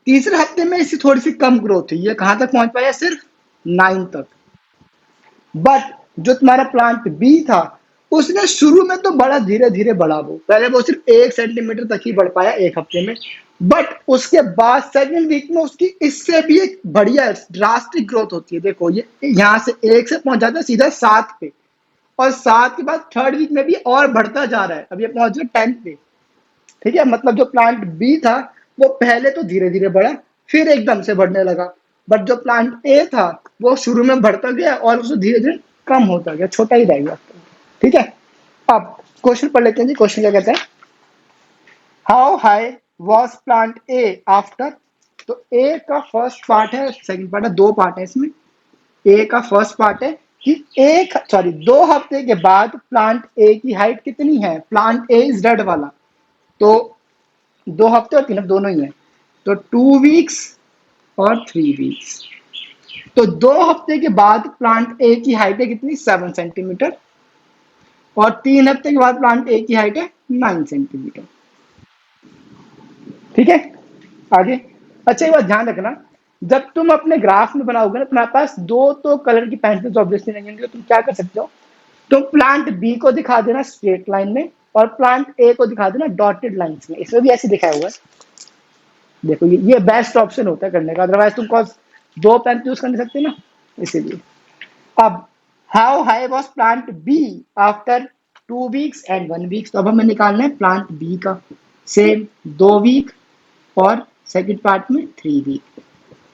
तीसरे हफ्ते में इसकी थोड़ी सी कम ग्रोथ हुई, ये कहां तक पहुंच पाया, सिर्फ 9 तक। बट जो तुम्हारा प्लांट बी था उसने शुरू में तो बड़ा धीरे धीरे बढ़ा, वो पहले वो सिर्फ 1 सेंटीमीटर तक ही बढ़ पाया 1 हफ्ते में, बट उसके बाद सेकंड वीक में उसकी इससे भी एक बढ़िया ड्रास्टिक ग्रोथ होती है, देखो ये यहाँ से 1 से पहुंच जाता है सीधा 7 पे, और 7 के बाद थर्ड वीक में भी और बढ़ता जा रहा है, अब ये पहुंच गया 10 पे, ठीक है। मतलब जो प्लांट बी था वो पहले तो धीरे धीरे बढ़ा, फिर एकदम से बढ़ने लगा, बट जो प्लांट ए था वो शुरू में बढ़ता गया और उसको धीरे धीरे कम होता गया, छोटा ही रह गया, ठीक है। अब क्वेश्चन पढ़ लेते हैं जी, क्वेश्चन क्या कहते हैं, how high was plant A after तो ए का फर्स्ट पार्ट है, सेकंड पार्ट है, दो पार्ट है इसमें। ए का फर्स्ट पार्ट है कि 2 हफ्ते के बाद प्लांट ए की हाइट कितनी है, प्लांट ए इज रेड वाला, तो 2 हफ्ते और 3 हफ्ते दोनों ही है, तो 2 वीक्स और 3 वीक्स। तो 2 हफ्ते के बाद प्लांट ए की हाइट है कितनी, 7 सेंटीमीटर, और 3 हफ्ते के बाद प्लांट ए की हाइट है 9 सेंटीमीटर। ठीक है, आगे। अच्छा एक बात ध्यान रखना, जब तुम अपने ग्राफ में बनाओगे ना, तुम्हारे पास दो तो कलर की पेंसिल्स ऑब्वियसली नहीं होंगे, तुम क्या कर सकते हो, तुम प्लांट बी को दिखा देना स्ट्रेट लाइन में और प्लांट ए को दिखा देना डॉटेड लाइंस में। इसमें भी ऐसे दिखाया हुआ है, देखो ये बेस्ट ऑप्शन होता है करने का, अदरवाइज तुम कौन दो पेन यूज कर नहीं सकते ना, इसीलिए। अब how high was plant B after 2 weeks and 1 week, तो अब हमें निकालना है प्लांट बी का, सेम 2 वीक और सेकंड पार्ट में 3 वीक।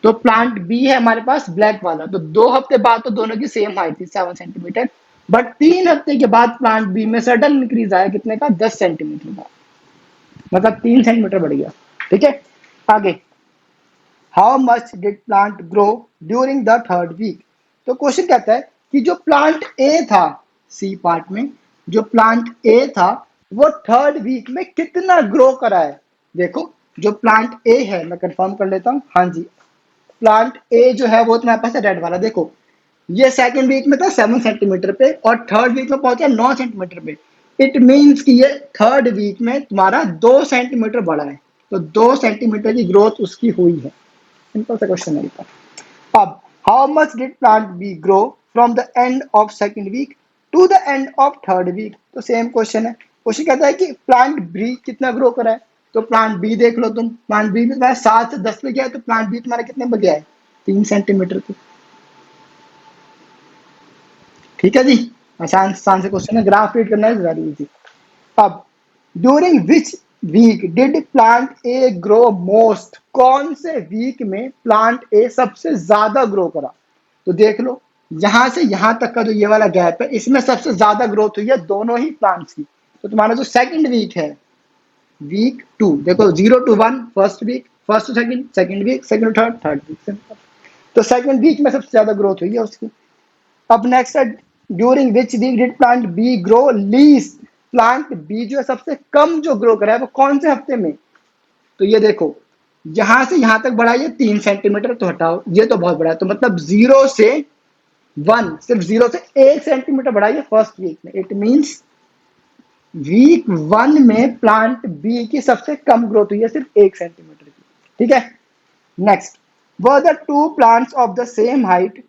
तो प्लांट बी है हमारे पास ब्लैक वाला, तो 2 हफ्ते बाद तो दोनों की सेम हाइट थी 7 सेंटीमीटर, बट 3 हफ्ते के बाद प्लांट बी में सडन इंक्रीज आया कितने का, 10 सेंटीमीटर का, मतलब 3 सेंटीमीटर बढ़ गया। ठीक है, आगे। How much did plant grow during the third week, तो क्वेश्चन कहता है कि जो प्लांट ए था, सी पार्ट में जो प्लांट ए था वो थर्ड वीक में कितना ग्रो करा है। देखो जो प्लांट ए है, मैं कंफर्म कर लेता हूँ, हाँ जी, प्लांट ए जो है वो तुम्हारे पास है रेड वाला, देखो ये सेकंड वीक में था 7 सेंटीमीटर पे और थर्ड वीक में पहुंचा 9 सेंटीमीटर पे। इट मींस कि ये थर्ड वीक में तुम्हारा 2 सेंटीमीटर बढ़ा है, तो 2 सेंटीमीटर की ग्रोथ उसकी हुई है। सिंपल सा क्वेश्चन है इसका। अब how much did plant B grow from the end of second week to the end of third week, तो सेम क्वेश्चन है। क्वेश्चन कहता है कि प्लांट बी कितना ग्रो करा है, तो प्लांट बी देख लो तुम, प्लांट बी में तुम्हारा 7 से 10 पे गया है, तो प्लांट बी तुम्हारा कितने पे गया है, 3 सेंटीमीटर पे। ठीक है जी, आसान आसान से क्वेश्चन है, ग्राफ रीड करना इज वेरी इजी। अब during which week did plant A grow most, कौन से वीक में प्लांट ए सबसे ज्यादा ग्रो करा, तो देख लो यहां से यहां तक का जो ये वाला गैप है, इसमें सबसे ज्यादा ग्रोथ हुई है दोनों ही प्लांट्स की। तो तुम्हारा जो सेकंड वीक है, वीक 2, देखो 0 to 1 first week, first to second, second week, second to third, third week, simple. तो सेकंड वीक में सबसे ज्यादा ग्रोथ हुई है उसकी। अब नेक्स्ट है during which week did plant B grow least, plant B जो है सबसे कम जो ग्रो करा है वो कौन से हफ्ते में, तो ये देखो यहां से यहां तक बढ़ा ये 3 सेंटीमीटर, तो हटाओ ये तो बहुत बड़ा है, तो मतलब 0 से 1, सिर्फ 0 से 1 सेंटीमीटर बढ़ा ये फर्स्ट वीक में। इट मींस वीक 1 में प्लांट बी की सबसे कम ग्रोथ हुई है, सिर्फ 1 सेंटीमीटर की। ठीक है, next, were the two plants of the same height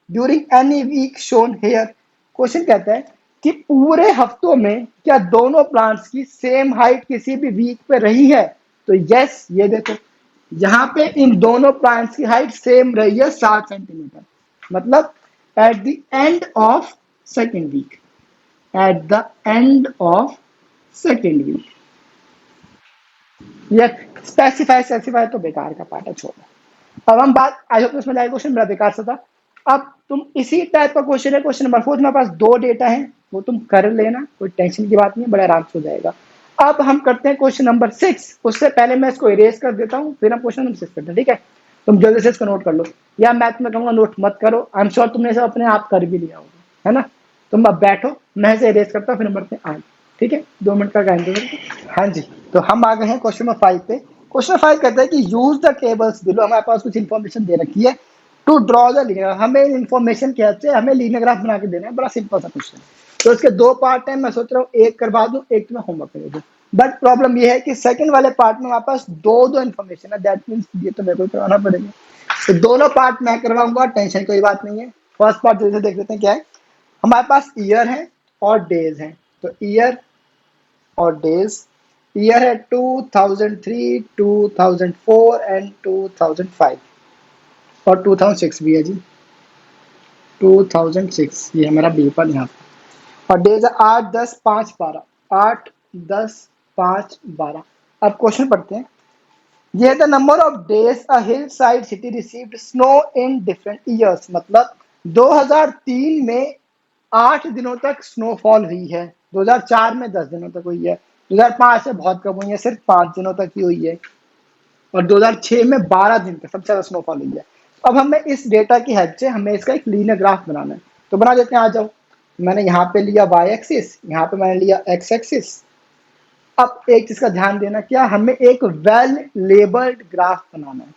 during any week shown here, question कहता है कि पूरे हफ्तों में क्या दोनों प्लांट्स की सेम हाइट किसी भी वीक पे रही है, तो यस, ये देखो यहाँ पे इन दोनों प्लांट्स की हाइट सेम रही है 7 सेंटीमीटर, मतलब at the end of second week, at the end of second week. ये स्पेसिफाई तो बेकार का पार्ट है, छोड़ो। अब हम बात, आई होप इसमें क्वेश्चन बड़ा बेकार सा था। अब तुम इसी टाइप का क्वेश्चन है, क्वेश्चन नंबर 4, तुम्हारे पास 2 डेटा है, वो तुम कर लेना, कोई टेंशन की बात नहीं है, बड़ा आराम से हो जाएगा। अब हम करते हैं क्वेश्चन नंबर 6, उससे पहले मैं इसको इरेज कर देता हूँ, फिर हम क्वेश्चन नंबर 6 करते हैं। ठीक है, तुम जल्दी से इसको नोट कर लो, या मैं तुम्हें कहूँगा नोट मत करो, आई एम श्योर तुमने सब अपने आप कर भी लिया होगा, है ना। तुम अब बैठो, मैं इसे इरेज करता हूँ, फिर हम बढ़ते हैं आगे। ठीक है, 2 मिनट का टाइम दो। हाँ जी, तो हम आ गए हैं क्वेश्चन नंबर 5 पे। क्वेश्चन 5 कहता है कि यूज द टेबल्स बिलो, हमारे पास कुछ इन्फॉर्मेशन दे रखी है, टू ड्रॉ द लीनियर, हमें इन्फॉर्मेशन के से हमें लीनियर ग्राफ बना के देना है, बड़ा सिंपल सा क्वेश्चन। तो इसके 2 पार्ट है, मैं सोच रहा हूँ एक करवा दूं, एक तो मैं होमवर्क कर दूं, बट प्रॉब्लम ये है कि सेकंड वाले पार्ट में हमारे पास दो इन्फॉर्मेशन है, दैट मींस ये तो मेरे को करवाना पड़ेगा। तो दोनों पार्ट मैं करवाऊंगा, टेंशन कोई बात नहीं है। फर्स्ट पार्ट जल्दी देख लेते हैं क्या है। हमारे पास ईयर है और डेज है, तो ईयर और डेज, ईयर है 2003, 2004 एंड 2005, और 2006 भी है जी, 2006 ये है मेरा पेपर यहाँ पे। और डेज है 8, 10, 5, 12, 8, 10, 5, 12। अब क्वेश्चन पढ़ते हैं। ये the number of days a hill side city received snow in different years, मतलब 2003 में 8 दिनों तक स्नोफॉल हुई है, 2004 में 10 दिनों तक हुई है, 2005 से बहुत कम हुई है, सिर्फ 5 दिनों तक ही हुई है। और 2006 में 12 दिन तक सबसे ज्यादा स्नोफॉल हुई है। अब हमें इस डेटा की हेल्प से हमें इसका एक लीनियर ग्राफ बनाना है, तो बना देते हैं, आ जाओ। मैंने यहाँ पे लिया y एक्सिस, यहाँ पे मैंने लिया x एक्सिस। अब एक चीज का ध्यान देना, क्या हमें एक वेल लेबल्ड ग्राफ बनाना है।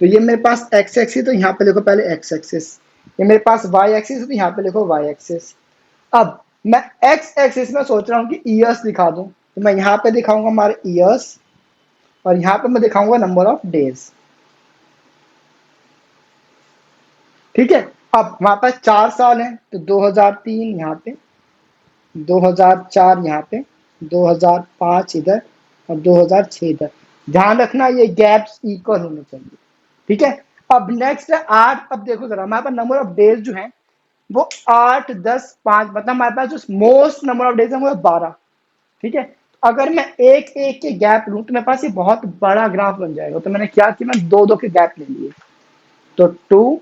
तो ये मेरे पास x एक्सिस, तो यहाँ पे लिखो पहले x एक्सिस। ये मेरे पास y एक्सिस है, तो यहाँ पे लिखो y एक्सिस। अब मैं x एक्सिस में सोच रहा हूँ कि ईयर्स दिखा दूं, तो मैं यहाँ पे दिखाऊंगा हमारे ईयर्स, और यहाँ पे मैं दिखाऊंगा नंबर ऑफ डेज। ठीक है। अब हमारे पास 4 साल हैं, तो 2003 यहाँ पे, 2004 यहाँ पे, 2005 इधर, और 2006 इधर। ध्यान रखना ये गैप्स इक्वल होने चाहिए। ठीक है। अब नेक्स्ट है 8। अब देखो जरा, हमारे पास नंबर ऑफ डेज जो है वो 8, 10, 5, मतलब हमारे पास जो मोस्ट नंबर ऑफ डेज है वो है 12। ठीक है। अगर मैं एक एक के गैप लूं तो मेरे पास ये बहुत बड़ा ग्राफ बन जाएगा। तो मैंने क्या किया, मैं दो दो के गैप ले लिए। तो 2,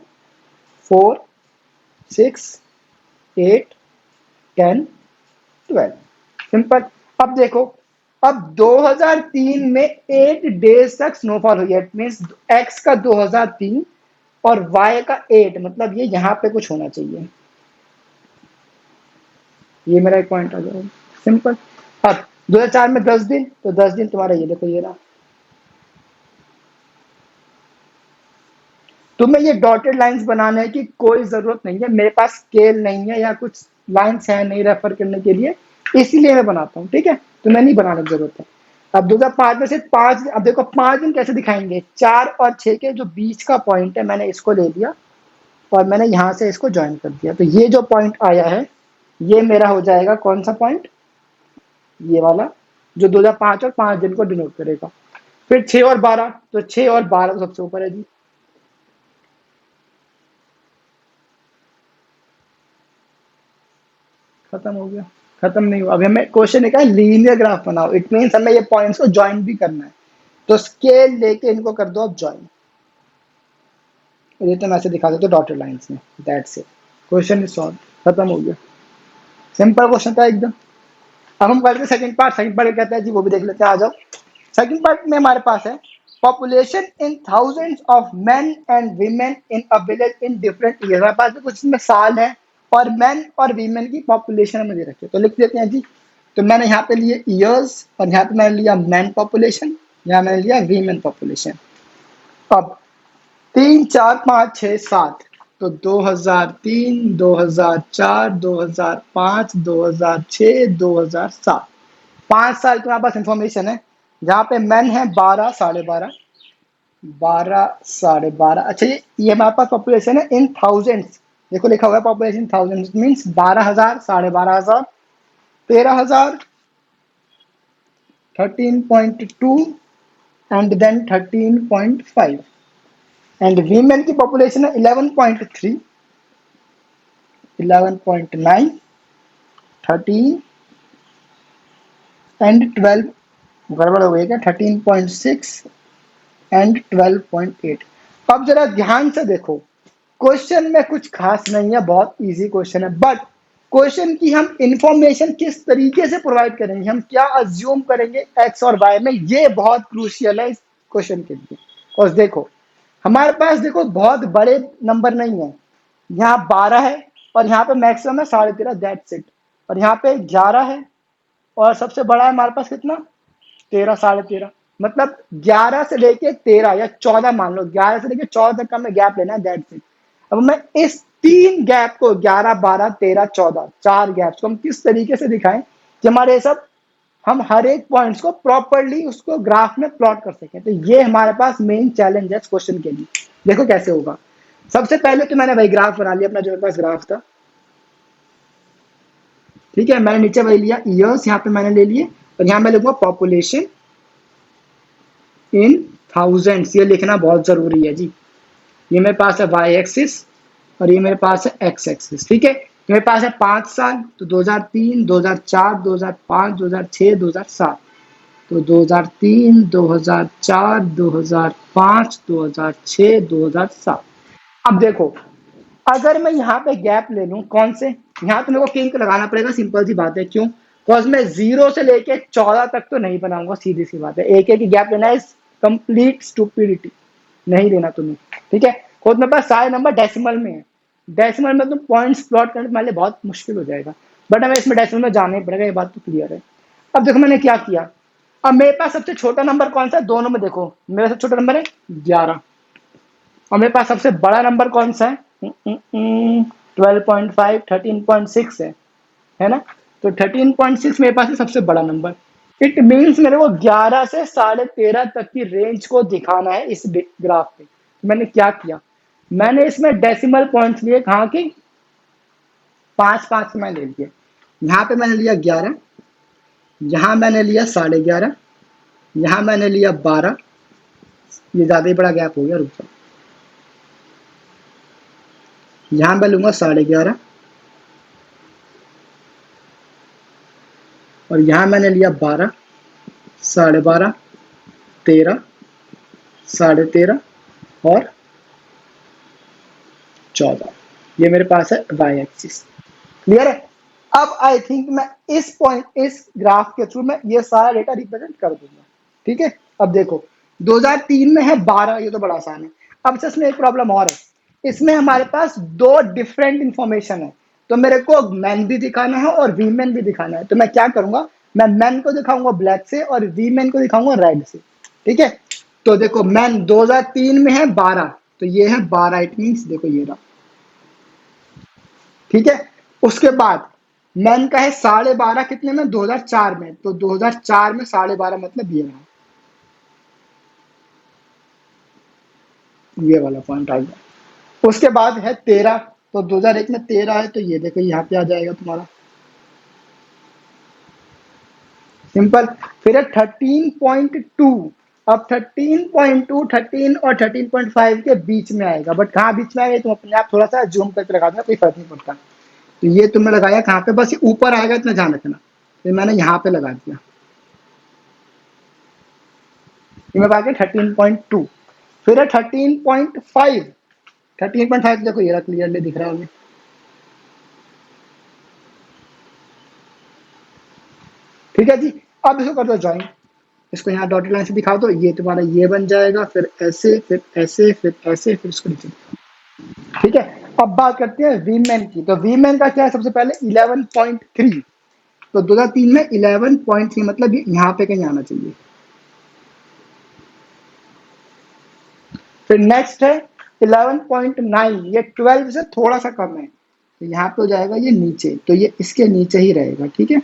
4, 6, 8, 10, 12, सिंपल। अब देखो, अब 2003 में 8 डेज तक स्नोफॉल हुई है। इट मींस एक्स का 2003 और वाई का 8, मतलब ये यहाँ पे कुछ होना चाहिए। ये मेरा एक पॉइंट आ जाएगा, सिंपल। अब 2004 में 10 दिन, तो 10 दिन तुम्हारा ये देखो ये रहा। तुम्हें ये डॉटेड लाइंस बनाने की कोई जरूरत नहीं है, मेरे पास स्केल नहीं है या कुछ लाइंस है नहीं रेफर करने के लिए, इसीलिए मैं बनाता हूँ। ठीक है, तुम्हें नहीं बनाने की जरूरत है। अब 2005 में से 5, अब देखो 5 दिन कैसे दिखाएंगे, 4 और 6 के जो बीच का पॉइंट है मैंने इसको ले लिया और मैंने यहाँ से इसको ज्वाइन कर दिया। तो ये जो पॉइंट आया है ये मेरा हो जाएगा कौन सा पॉइंट, ये वाला, जो 2005 और 5 दिन को डिनोट करेगा। फिर 6 और 12, तो 6 और 12 तो सबसे ऊपर है जी। खत्म हो गया, खत्म नहीं हुआ। अभी हमें क्वेश्चन है क्या, लीनियर ग्राफ बनाओ। इट मींस हमें ये पॉइंट्स को ज्वाइन भी करना है, तो स्केल लेके इनको कर दो अब ज्वाइन। ये तो मैं ऐसे दिखा देता हूँ डॉटेड लाइंस में, that's it, question is solve, खत्म हो गया। सिंपल क्वेश्चन था एकदम। अब हम करते हैं सेकंड पार्ट। सेकंड पार्ट कहता है जी, वो भी देख लेते हैं, आ जाओ। सेकंड पार्ट में हमारे पास है population in thousands of main and women in a village in different year. हमारे पास कुछ इसमें साल है और मेन और वीमेन की पॉपुलेशन हमें दे रखी है, तो लिख देते हैं जी। तो मैंने यहाँ पे लिए ईयर्स और यहाँ पे मैंने लिया मैन पॉपुलेशन, यहाँ मैंने लिया वीमेन पॉपुलेशन। अब 3, 4, 5, 6, 7, तो 2003, 2004, 2005, 2006, 2007, 5 साल के हमारे पास इंफॉर्मेशन है, जहाँ पे मैन है 12, 12.5, 12, 12.5। अच्छा, ये हमारे पास पॉपुलेशन है इन थाउजेंड्स, देखो लिखा हुआ है population thousands, means 12,000, 12,500, 13,000, 13.2 and then 13.5। And women की पॉपुलेशन है 11.3, 11.9, 13 एंड 12, गड़बड़ हो गई क्या, 13.6 एंड 12.8। अब जरा ध्यान से देखो, क्वेश्चन में कुछ खास नहीं है, बहुत इजी क्वेश्चन है, बट क्वेश्चन की हम इंफॉर्मेशन किस तरीके से प्रोवाइड करेंगे, हम क्या अज्यूम करेंगे एक्स और वाई में, ये बहुत क्रूशियल है इस क्वेश्चन के लिए। और देखो हमारे पास देखो बहुत बड़े नंबर नहीं है, यहाँ 12 है और यहाँ पे मैक्सिमम है 13.5, दैट्स इट। और यहाँ पे 11 है और सबसे बड़ा है हमारे पास कितना, 13, 13.5, मतलब 11 से लेके 13 या 14 मान लो, 11 से लेके 14 तक का हमें गैप लेना है, दैट्स इट। अब मैं इस 3 गैप को 11, 12, 13, 14, 4 गैप्स को हम किस तरीके से दिखाएं कि हमारे सब, हम हर एक पॉइंट्स को प्रॉपरली उसको ग्राफ में प्लॉट कर सकें। तो ये हमारे पास मेन चैलेंज है इस क्वेश्चन के लिए। देखो कैसे होगा। सबसे पहले तो मैंने वही ग्राफ बना लिया अपना, जो मेरे पास ग्राफ था। ठीक है, मैंने नीचे वही लिया ईयर्स, यहाँ पे मैंने ले लिए, और यहाँ मैं लिखूंगा पॉपुलेशन इन थाउजेंड्स, ये लिखना बहुत जरूरी है जी। ये मेरे पास है वाई एक्सिस और ये मेरे पास है एक्स एक्सिस। ठीक है, मेरे पास है 5 साल, तो 2003, 2004, 2005, 2006, 2007, तो 2003, 2004, 2005, 2006, 2007। अब देखो, अगर मैं यहाँ पे गैप ले लूं, कौन से, यहाँ तो मेरे को किंक लगाना पड़ेगा, सिंपल सी बात है। क्यों? बिकॉज मैं 0 से लेके 14 तक तो नहीं बनाऊंगा, सीधी सी बात है, एक एक गैप लेना है। कंप्लीट स्टूपिडिटी, नहीं देना तुम्हें, ठीक है। खुद मेरे पास सारे नंबर डेसिमल में है, डेसिमल में तुम पॉइंट्स प्लॉट करने के लिए बहुत मुश्किल हो जाएगा, बट हमें इसमें डेसिमल में जाना ही पड़ेगा, ये बात तो क्लियर है। अब देखो मैंने क्या किया, अब मेरे पास सबसे छोटा नंबर कौन सा है, दोनों में देखो मेरा सबसे छोटा नंबर है 11, और मेरे पास सबसे बड़ा नंबर कौन सा है 12.5 13.6 है ना। तो 13.6 मेरे पास है सबसे बड़ा नंबर। इट मीन्स मेरे को 11 से 13.5 तक की रेंज को दिखाना है इस ग्राफ पे। मैंने क्या किया, मैंने इसमें डेसिमल पॉइंट्स लिए, कहाँ के 5 मैंने ले लिए। यहाँ पे मैंने लिया 11, यहाँ मैंने लिया 11.5, यहाँ मैंने लिया 12, ये ज्यादा ही बड़ा गैप हो गया, रुक जाओ। यहाँ मैं लूंगा 11.5, और यहाँ मैंने लिया 12, 12.5, 13, 13.5 और 14। ये मेरे पास है वाई एक्सिस, क्लियर है। अब आई थिंक मैं इस पॉइंट, इस ग्राफ के थ्रू मैं ये सारा डेटा रिप्रेजेंट कर दूंगा, ठीक है। अब देखो 2003 में है 12, ये तो बड़ा आसान है। अब इसमें एक प्रॉब्लम और है, इसमें हमारे पास दो डिफरेंट इंफॉर्मेशन है, तो मेरे को मैन भी दिखाना है और वीमेन भी दिखाना है। तो मैं क्या करूंगा, मैं मैन को दिखाऊंगा ब्लैक से और वीमेन को दिखाऊंगा रेड से, ठीक है। तो देखो मैन 2003 में है 12, तो ये है 12, इट मीन्स देखो ये रहा, ठीक है। उसके बाद मैन का है 12.5 कितने में, 2004 में, तो 2004 में 12.5 मतलब ये रहा, ये वाला पॉइंट आ गया। उसके बाद है 13, तो 2001 में 13 है, तो ये देखो यहाँ पे आ जाएगा तुम्हारा, सिंपल। फिर है 13.2, अब 13.2 13 और 13.5 के बीच में आएगा, बट कहाँ बीच में आएगा तुम अपने आप थोड़ा सा जूम करके लगा देना, कोई फर्क नहीं पड़ता। तो ये तुमने लगाया कहाँ पे, बस ये ऊपर आएगा इतना ध्यान रखना, तो मैंने यहाँ पे लगा दिया, ये मैं बाकी 13.2। फिर है 13.5, 13.5 देखो ये क्लियरली दिख रहा है हमें, ठीक है जी। अब इसको कर दो ज्वाइन, इसको यहाँ डॉटेड लाइन से दिखा दो, ये तुम्हारा ये बन जाएगा, फिर ऐसे फिर ऐसे फिर ऐसे, फिर इसको नीचे, ठीक है। अब बात करते हैं वीमेन की, तो वीमेन का क्या है, सबसे पहले 11.3, तो 2003 में 11.3 मतलब यहाँ पे कहीं आना चाहिए। फिर नेक्स्ट है 11.9, ये 12 से थोड़ा सा कम है, तो यहाँ पे हो जाएगा ये नीचे, तो ये इसके नीचे ही रहेगा, ठीक है।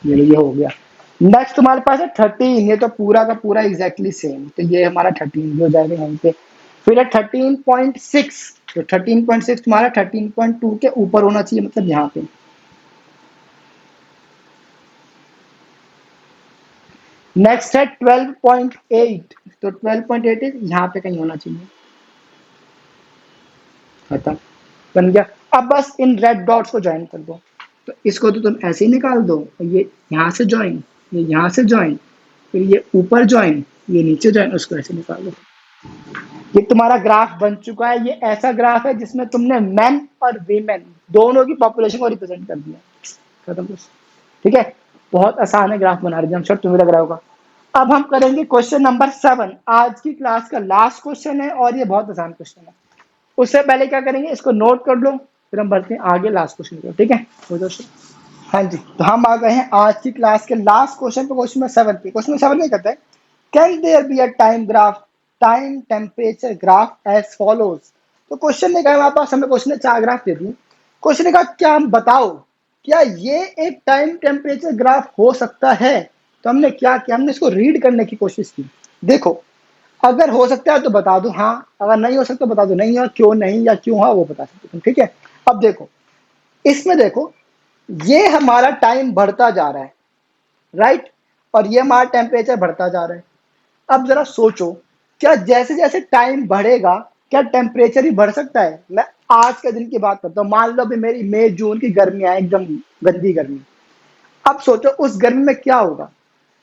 ये हो गया। नेक्स्ट तुम्हारे पास है 13, ये तो पूरा का पूरा एग्जैक्टली सेम, तो ये हमारा 13 हो जाएगा यहाँ पे। फिर है 13.6, तो 13.6 तुम्हारा 13.2 के ऊपर होना चाहिए, मतलब यहाँ पे। नेक्स्ट है 12.8, तो 12.8 यहाँ पे कहीं होना चाहिए, खत्म, बन गया। अब बस इन रेड डॉट्स को ज्वाइन कर दो, तो इसको तो तुम ऐसे ही निकाल दो, ये यहाँ से ज्वाइन, ये यहाँ से ज्वाइन, फिर ये ऊपर ज्वाइन, ये नीचे ज्वाइन, उसको ऐसे निकाल दो। ये तुम्हारा ग्राफ बन चुका है। ये ऐसा ग्राफ है जिसमें तुमने मैन और वीमेन दोनों की पॉपुलेशन को रिप्रेजेंट कर दिया, खत्म बस, ठीक है। बहुत आसान है ग्राफ बना रही, हम तुम्हें लग रहा होगा। अब हम करेंगे क्वेश्चन नंबर 7, आज की क्लास का लास्ट क्वेश्चन है और ये बहुत आसान क्वेश्चन है। उससे पहले क्या करेंगे, इसको नोट कर लो, फिर हम बढ़ते हैं आगे लास्ट क्वेश्चन को, ठीक है दोस्तों। हाँ जी, तो हम आ गए हैं आज की क्लास के लास्ट क्वेश्चन पे, क्वेश्चन नंबर 7 पे। क्वेश्चन नंबर 7 में कहता है, can there be a time graph, time temperature graph as follows. तो क्वेश्चन ने कहा हमारे पास, हमने क्वेश्चन ने 4 ग्राफ दे दिए। क्वेश्चन ने कहा क्या हम बताओ क्या ये एक टाइम टेम्परेचर ग्राफ हो सकता है। तो हमने क्या किया, हमने इसको रीड करने की कोशिश की। देखो अगर हो सकता है तो बता दो हाँ, अगर नहीं हो सकता तो बता दो नहीं, या क्यों नहीं या क्यों हाँ वो बता सकते तुम, ठीक है। अब देखो इसमें देखो ये हमारा टाइम बढ़ता जा रहा है, राइट, और ये हमारा टेम्परेचर बढ़ता जा रहा है। अब जरा सोचो क्या जैसे जैसे टाइम बढ़ेगा क्या टेम्परेचर ही बढ़ सकता है। मैं आज के दिन की बात करता हूँ, मान लो भी मेरी मई जून की गर्मी है, एकदम गंदी गर्मी। अब सोचो उस गर्मी में क्या होगा,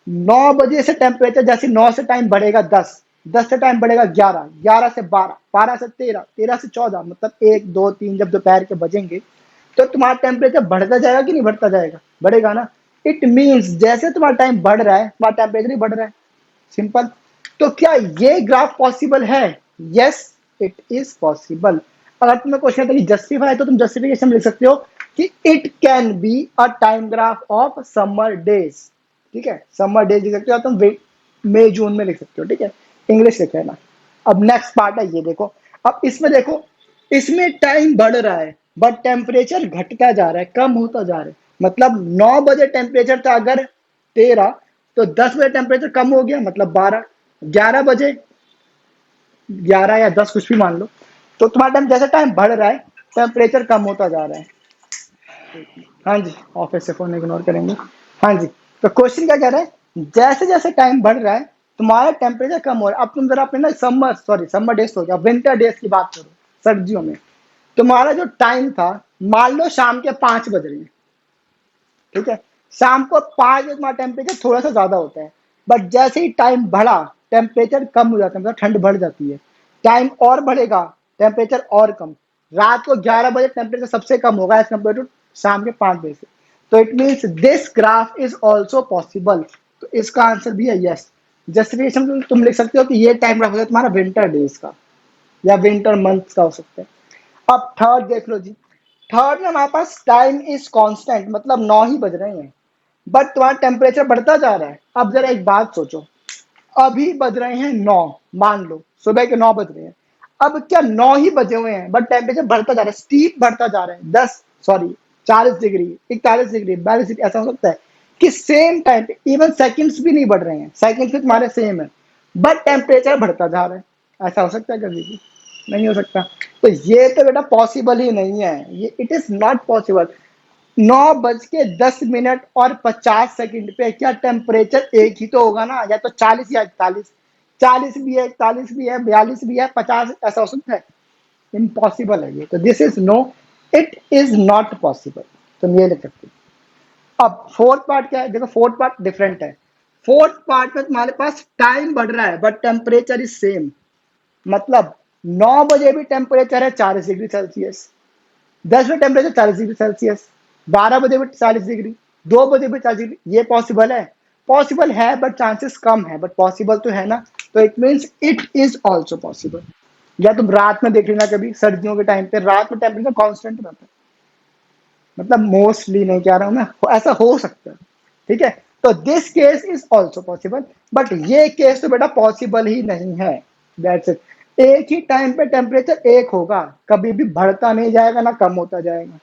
9 बजे से टेम्परेचर जैसे 9 से टाइम बढ़ेगा 10, 10 से टाइम बढ़ेगा 11, 11 से 12, 12 से 13, 13 से 14, मतलब 1 2 3 जब दोपहर के बजेंगे तो तुम्हारा टेम्परेचर बढ़ता जाएगा कि नहीं बढ़ता जाएगा, बढ़ेगा ना। इट मीन्स जैसे तुम्हारा टाइम बढ़ रहा है तुम्हारा टेम्परेचर ही बढ़ रहा है। सिंपल। तो क्या ये ग्राफ पॉसिबल है? Yes, it is possible. अगर तुम्हें क्वेश्चन था कि जस्टिफाई, तो तुम जस्टिफिकेशन में लिख सकते हो कि it can be a time graph of summer days. ठीक है, समर डेज लिख सकते हो, तुम मई जून में लिख सकते हो। ठीक है, इंग्लिश लिख लेना। अब नेक्स्ट पार्ट है ये देखो। अब इसमें देखो, इसमें टाइम बढ़ रहा है बट टेम्परेचर घटता जा रहा है, कम होता जा रहा है। मतलब 9 बजे टेम्परेचर था अगर 13, तो 10 बजे टेम्परेचर कम हो गया, मतलब 12। 11 बजे, 11 या 10 कुछ भी मान लो, तो तुम्हारा टाइम, जैसे टाइम बढ़ रहा है टेम्परेचर कम होता जा रहा है। हाँ जी, ऑफिस से फोन इग्नोर करेंगे। हाँ जी, तो क्वेश्चन क्या कह रहा है, जैसे जैसे टाइम बढ़ रहा है तुम्हारा टेम्परेचर कम हो रहा है। अब तुम जरा अपने ना समर डेज हो गया, विंटर डेज की बात करो, सर्दियों में तुम्हारा जो टाइम था, मान लो शाम के 5 बज रहे हैं। ठीक है, शाम को 5 बजे तुम्हारा टेम्परेचर थोड़ा सा ज्यादा होता है, बट जैसे ही टाइम बढ़ा टेम्परेचर कम हो जाता है, मतलब ठंड बढ़ जाती है। टाइम और बढ़ेगा, टेम्परेचर और कम। रात को 11 बजे टेम्परेचर सबसे कम होगा एज कम्पेयर टू शाम के 5 बजे से। तो it means this graph is also possible. तो इसका आंसर भी है यस। जस्टिफिकेशन तुम लिख सकते हो कि ये टाइम ग्राफ होगा तुम्हारा विंटर डेज का या विंटर मंथ का हो सकता है। अब थर्ड देख लो जी। थर्ड में हमारे पास टाइम इज कांस्टेंट, मतलब 9 ही बज रहे हैं, बट तुम्हारा टेम्परेचर बढ़ता जा रहा है। अब जरा एक बात सोचो, अभी बज रहे हैं 9, मान लो सुबह के 9 बज रहे हैं। अब क्या 9 ही बजे हुए हैं बट टेम्परेचर बढ़ता जा रहा है, स्टीप बढ़ता जा रहा है, 40 डिग्री, 41 डिग्री, 42 डिग्री। ऐसा हो सकता है कि सेम टाइम पे इवन सेकंड्स भी नहीं बढ़ रहे हैं, सेकंड्स भी तुम्हारे सेम है बट टेम्परेचर बढ़ता जा रहा है। ऐसा हो सकता है कभी भी? नहीं हो सकता। तो ये तो बेटा पॉसिबल ही नहीं है, ये इट इज नॉट पॉसिबल। 9 बज के 10 मिनट और 50 सेकंड पे क्या टेम्परेचर एक ही तो होगा ना, या तो 40 या 41। 40 भी है, 41 भी है, 42 भी है, 50, ऐसा हो सकता है? इम्पॉसिबल है ये। तो this is no, it is not possible. तुम ये लिख सकते हो। अब फोर्थ पार्ट क्या है, देखो फोर्थ पार्ट डिफरेंट है। फोर्थ पार्ट में तुम्हारे पास टाइम बढ़ रहा है बट टेम्परेचर इज सेम। मतलब 9 बजे भी टेम्परेचर है 40 डिग्री सेल्सियस, 10 बजे टेम्परेचर 40 डिग्री सेल्सियस, 12 बजे भी 40 डिग्री, 2 बजे भी 40 डिग्री। ये पॉसिबल है? पॉसिबल है बट चांसेस कम है, बट पॉसिबल तो है ना। तो it means it is also possible. या तुम रात में देख लेना, कभी सर्दियों के टाइम पे रात में टेम्परेचर कांस्टेंट रहता है, मतलब मोस्टली नहीं कह रहा हूं मैं, ऐसा हो सकता है। ठीक है, तो this case is also possible, but ये केस तो बेटा पॉसिबल ही नहीं है। That's it. एक ही टाइम पे टेम्परेचर एक होगा, कभी भी बढ़ता नहीं जाएगा ना कम होता जाएगा।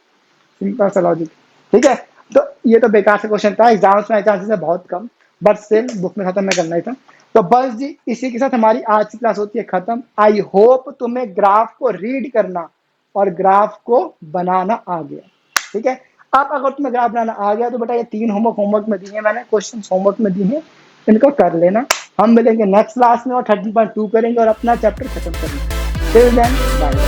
सिंपल सा लॉजिक। ठीक है, तो ये तो बेकार से क्वेश्चन था, एग्जाम्स में चांसेस है बहुत कम, बट स्टिल बुक में खत्म में करना ही था। तो बस जी, इसी के साथ हमारी आज की क्लास होती है खत्म। आई होप तुम्हें ग्राफ को रीड करना और ग्राफ को बनाना आ गया। ठीक है, अब अगर तुम्हें ग्राफ बनाना आ गया तो बेटा ये 3 होमवर्क में दिए हैं मैंने, क्वेश्चन होमवर्क में दिए हैं, इनको कर लेना। हम मिलेंगे नेक्स्ट क्लास में और 13.2 करेंगे और अपना चैप्टर खत्म करेंगे। Till then bye.